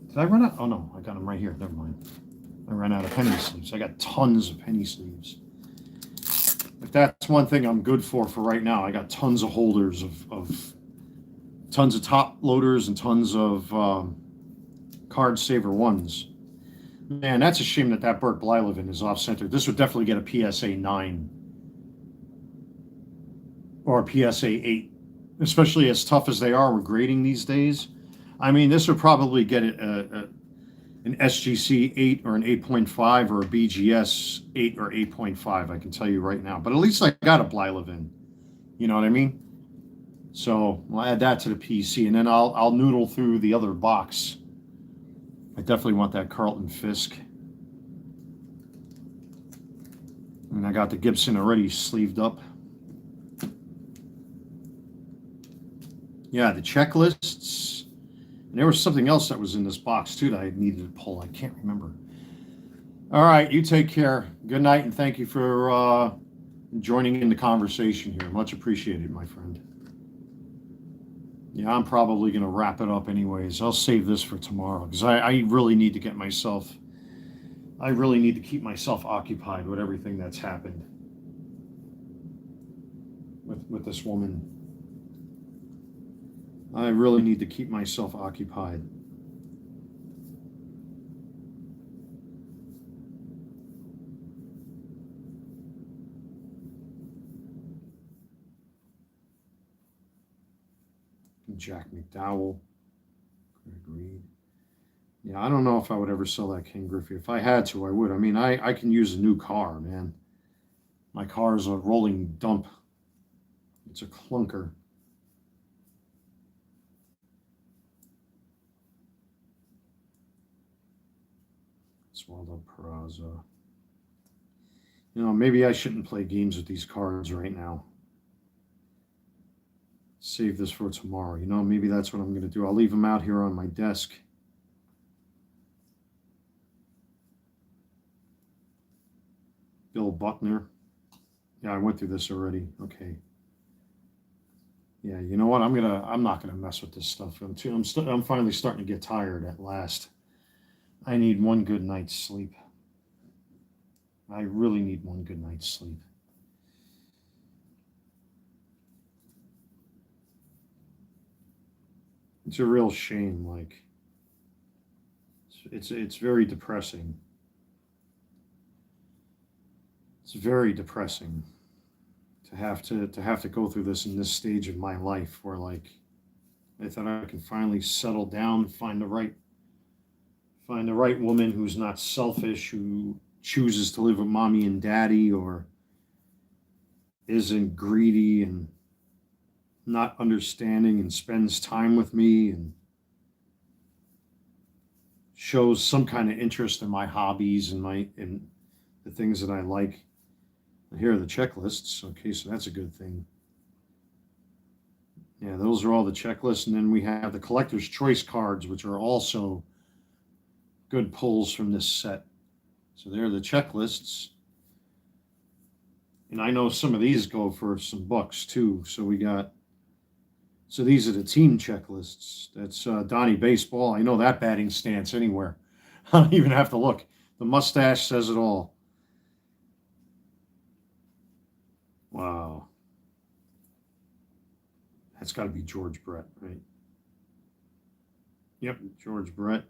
Did I run out? Oh, no. I got him right here. Never mind. I ran out of penny sleeves. I got tons of penny sleeves. If that's one thing I'm good for right now, I got tons of holders of tons of top loaders and tons of card saver ones. Man, that's a shame that Burt Blyleven is off center. This would definitely get a PSA 9 or a PSA 8, especially as tough as they are with grading these days. I mean, this would probably get an SGC 8 or an 8.5 or a BGS 8 or 8.5, I can tell you right now. But at least I got a Blyleven. You know what I mean? So I'll add that to the PC, and then I'll noodle through the other box. I definitely want that Carlton Fisk. And I got the Gibson already sleeved up. Yeah, the checklists. And there was something else that was in this box, too, that I needed to pull. I can't remember. All right, you take care. Good night, and thank you for joining in the conversation here. Much appreciated, my friend. Yeah, I'm probably going to wrap it up anyways. I'll save this for tomorrow because I really need to get myself... I really need to keep myself occupied with everything that's happened with this woman. I really need to keep myself occupied. Jack McDowell. Greg Reed. Yeah, I don't know if I would ever sell that King Griffey. If I had to, I would. I mean, I can use a new car, man. My car is a rolling dump. It's a clunker. Swallow Peraza. Maybe I shouldn't play games with these cards right now. Save this for tomorrow. Maybe that's what I'm going to do. I'll leave them out here on my desk. Bill Buckner. Yeah, I went through this already. Okay. Yeah, you know what? I'm not gonna mess with this stuff. I'm finally starting to get tired at last. I need one good night's sleep. I really need one good night's sleep. It's a real shame. Like it's very depressing. It's very depressing to go through this in this stage of my life where like I thought I can finally settle down, find the right woman who's not selfish, who chooses to live with mommy and daddy, or isn't greedy and not understanding and spends time with me and shows some kind of interest in my hobbies and the things that I like. And here are the checklists. Okay, so that's a good thing. Yeah, those are all the checklists, and then we have the collector's choice cards, which are also good pulls from this set. So there are the checklists. And I know some of these go for some bucks too. So these are the team checklists. That's Donnie Baseball. I know that batting stance anywhere. I don't even have to look. The mustache says it all. Wow. That's got to be George Brett, right? Yep, George Brett.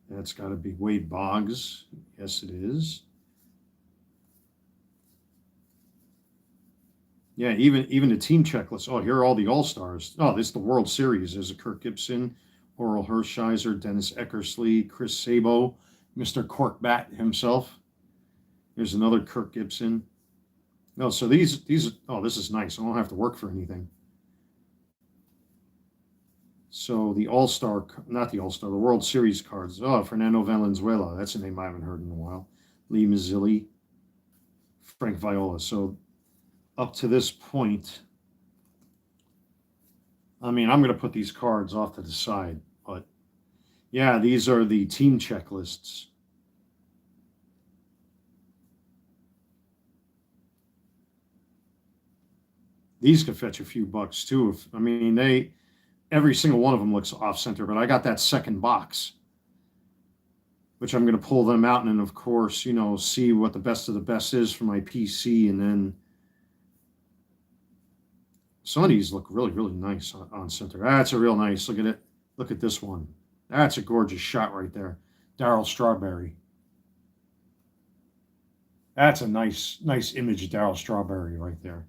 That's got to be Wade Boggs. Yes, it is. Yeah, even the team checklist. Oh, here are all the All Stars. Oh, this is the World Series. There's a Kirk Gibson, Oral Hershiser, Dennis Eckersley, Chris Sabo, Mr. Cork Bat himself. There's another Kirk Gibson. No, so these. Oh, this is nice. I don't have to work for anything. So the All-Star, not the All-Star, the World Series cards. Oh, Fernando Valenzuela. That's a name I haven't heard in a while. Lee Mazzilli, Frank Viola. So up to this point, I mean, I'm going to put these cards off to the side, but yeah, these are the team checklists. These could fetch a few bucks too. Every single one of them looks off center, but I got that second box, which I'm going to pull them out and then, of course, see what the best of the best is for my PC, and then some of these look really, really nice on center. That's a real nice. Look at it. Look at this one. That's a gorgeous shot right there. Darryl Strawberry. That's a nice image of Darryl Strawberry right there.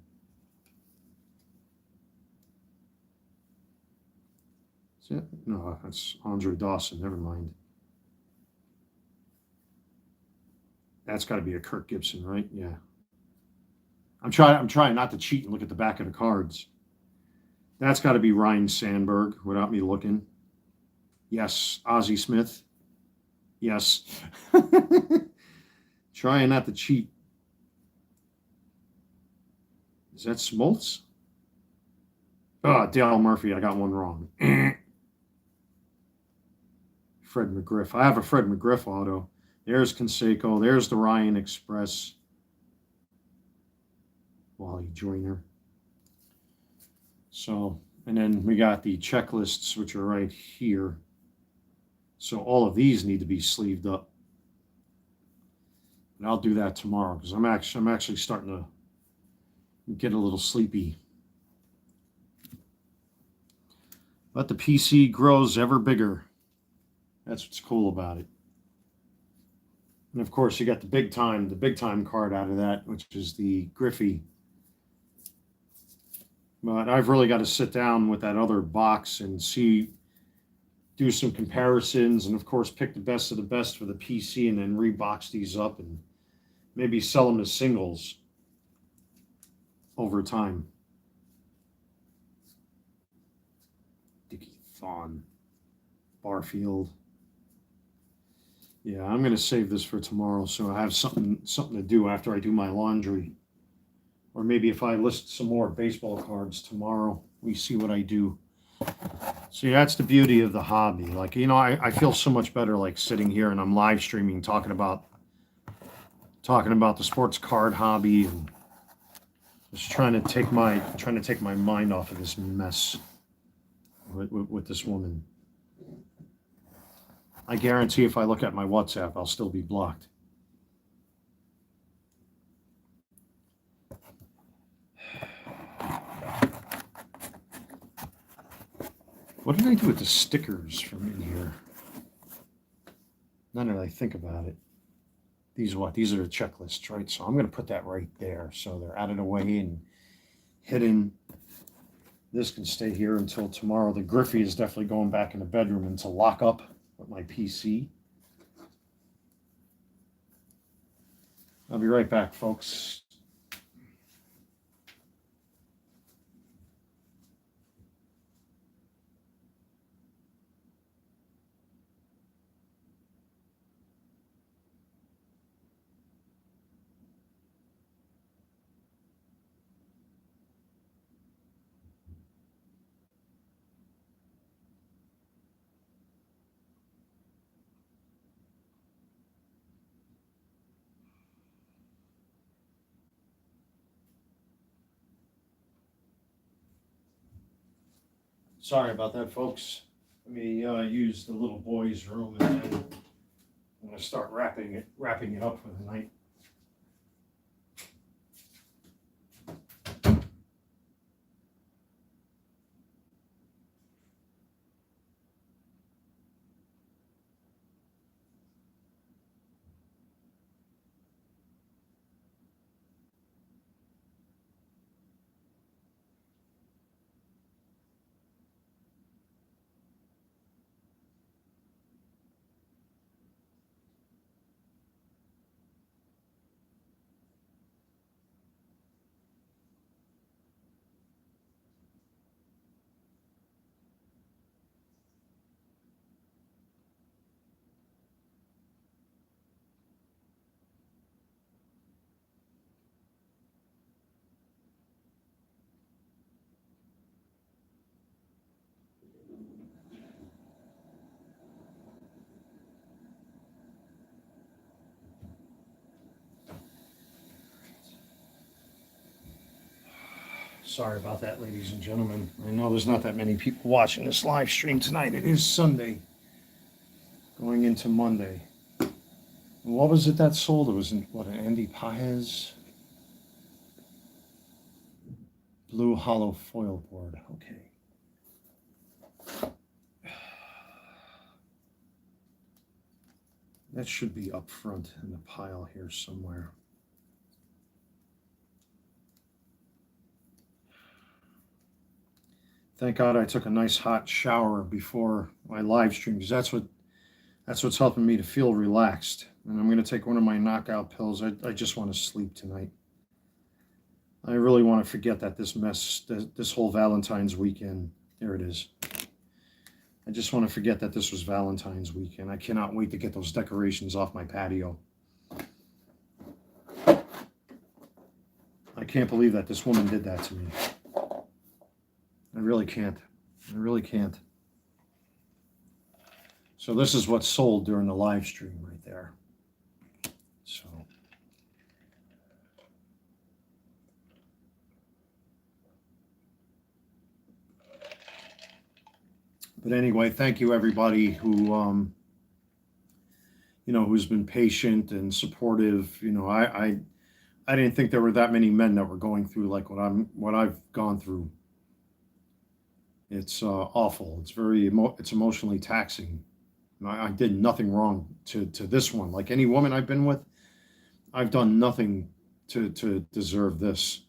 No, that's Andre Dawson. Never mind. That's got to be a Kirk Gibson, right? Yeah. I'm trying not to cheat and look at the back of the cards. That's got to be Ryan Sandberg without me looking. Yes, Ozzie Smith. Yes. Trying not to cheat. Is that Smoltz? Oh, Dale Murphy. I got one wrong. Fred McGriff. I have a Fred McGriff auto. There's Canseco. There's the Ryan Express. Wally Joyner. So, and then we got the checklists, which are right here. So all of these need to be sleeved up. And I'll do that tomorrow because I'm actually starting to get a little sleepy. But the PC grows ever bigger. That's what's cool about it. And of course, you got the big time card out of that, which is the Griffey. But I've really got to sit down with that other box and do some comparisons, and of course, pick the best of the best for the PC, and then rebox these up and maybe sell them as singles over time. Dickie Thon, Barfield. Yeah, I'm going to save this for tomorrow so I have something to do after I do my laundry. Or maybe if I list some more baseball cards tomorrow, we see what I do. See, that's the beauty of the hobby. Like, I feel so much better like sitting here and I'm live streaming talking about the sports card hobby and Just trying to take my mind off of this mess with this woman. I guarantee if I look at my WhatsApp, I'll still be blocked. What did I do with the stickers from in here? Now that I think about it. These are the checklists, right? So I'm going to put that right there. So they're out of the way and hidden. This can stay here until tomorrow. The Griffey is definitely going back in the bedroom into lockup with my PC. I'll be right back, folks. Sorry about that, folks. Let me use the little boy's room, and then I'm going to start wrapping it up for the night. Sorry about that, ladies and gentlemen. I know there's not that many people watching this live stream tonight. It is Sunday, going into Monday. And what was it that sold? It was an Andy Paez blue hollow foil board. Okay. That should be up front in the pile here somewhere. Thank God I took a nice hot shower before my live stream, because that's what's helping me to feel relaxed. And I'm going to take one of my knockout pills. I just want to sleep tonight. I really want to forget that this mess, this whole Valentine's weekend, there it is. I just want to forget that this was Valentine's weekend. I cannot wait to get those decorations off my patio. I can't believe that this woman did that to me. I really can't. I really can't. So this is what sold during the live stream right there. So. But anyway, thank you everybody who, who's been patient and supportive. I didn't think there were that many men that were going through like what I've gone through. It's awful. It's it's emotionally taxing. I did nothing wrong to this one. Like any woman I've been with, I've done nothing to deserve this.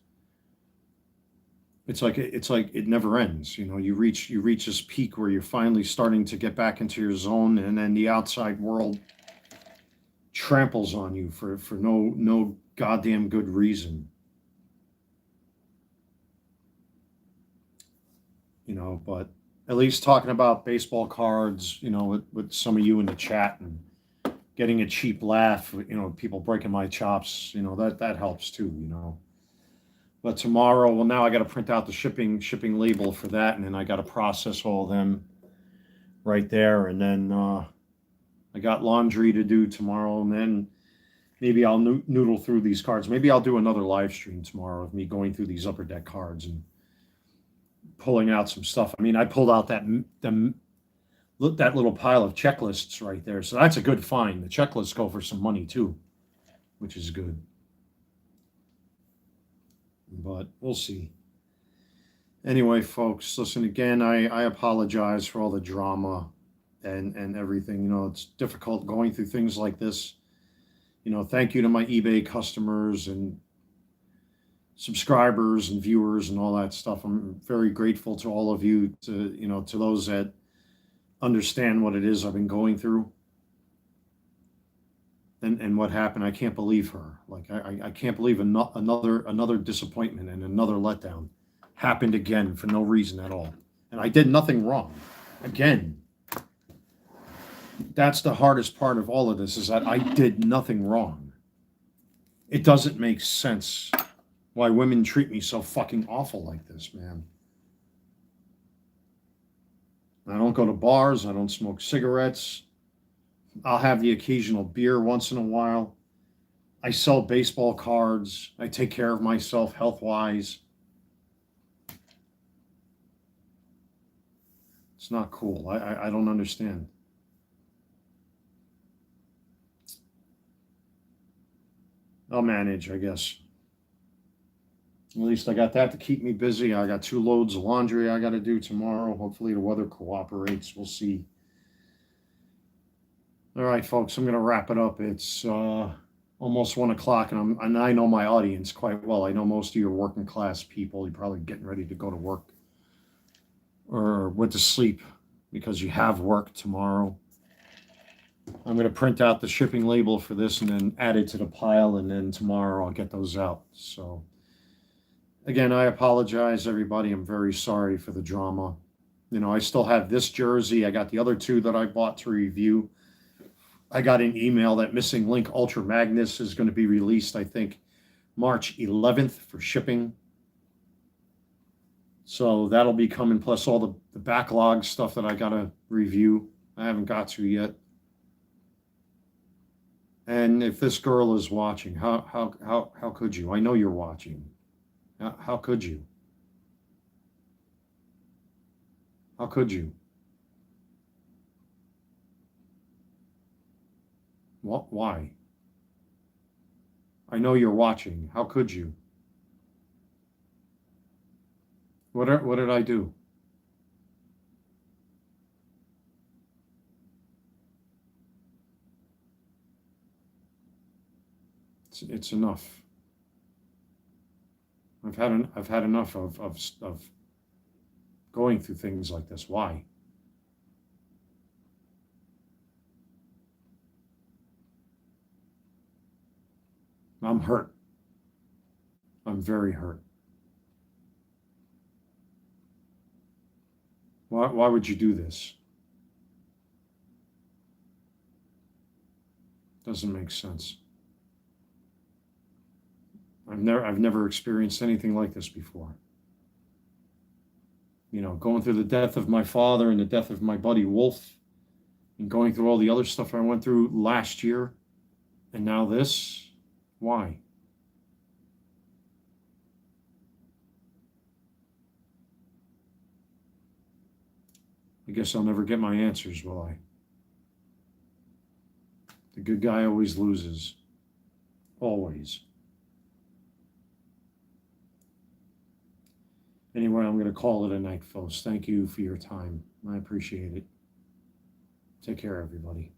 It's like it never ends. You reach this peak where you're finally starting to get back into your zone, and then the outside world tramples on you for no goddamn good reason. But at least talking about baseball cards, with some of you in the chat and getting a cheap laugh, people breaking my chops, that helps too, But tomorrow, well, now I got to print out the shipping label for that, and then I got to process all of them right there, and then I got laundry to do tomorrow, and then maybe I'll noodle through these cards. Maybe I'll do another live stream tomorrow of me going through these upper deck cards and pulling out some stuff. I mean, I pulled out that little pile of checklists right there. So that's a good find. The checklists go for some money too, which is good. But we'll see. Anyway, folks, listen again. I apologize for all the drama and everything. You know, it's difficult going through things like this. You know, thank you to my eBay customers and subscribers and viewers and all that stuff. I'm very grateful to all of you, to those that understand what it is I've been going through and what happened. I can't believe her. Like, I can't believe another disappointment and another letdown happened again for no reason at all. And I did nothing wrong. Again, that's the hardest part of all of this, is that I did nothing wrong. It doesn't make sense why women treat me so fucking awful like this, man. I don't go to bars. I don't smoke cigarettes. I'll have the occasional beer once in a while. I sell baseball cards. I take care of myself health-wise. It's not cool. I don't understand. I'll manage, I guess. At least I got that to keep me busy. I got 2 loads of laundry I got to do tomorrow. Hopefully the weather cooperates. We'll see. All right, folks, I'm going to wrap it up. It's almost 1 o'clock, and I know my audience quite well. I know most of you are working class people. You're probably getting ready to go to work or went to sleep because you have work tomorrow. I'm going to print out the shipping label for this and then add it to the pile, and then tomorrow I'll get those out. So again, I apologize, everybody. I'm very sorry for the drama. You know, I still have this jersey. I got the other 2 that I bought to review. I got an email that Missing Link Ultra Magnus is going to be released, I think, March 11th for shipping. So that'll be coming, plus all the backlog stuff that I got to review. I haven't got to yet. And if this girl is watching, how could you? I know you're watching. How could you? How could you? What? Why? I know you're watching. How could you? What did I do? It's enough. I've had enough of going through things like this. Why? I'm hurt. I'm very hurt. Why would you do this? Doesn't make sense. I've never experienced anything like this before. You know, going through the death of my father and the death of my buddy Wolf, and going through all the other stuff I went through last year, and now this. Why? I guess I'll never get my answers, will I? The good guy always loses. Always. Anyway, I'm going to call it a night, folks. Thank you for your time. I appreciate it. Take care, everybody.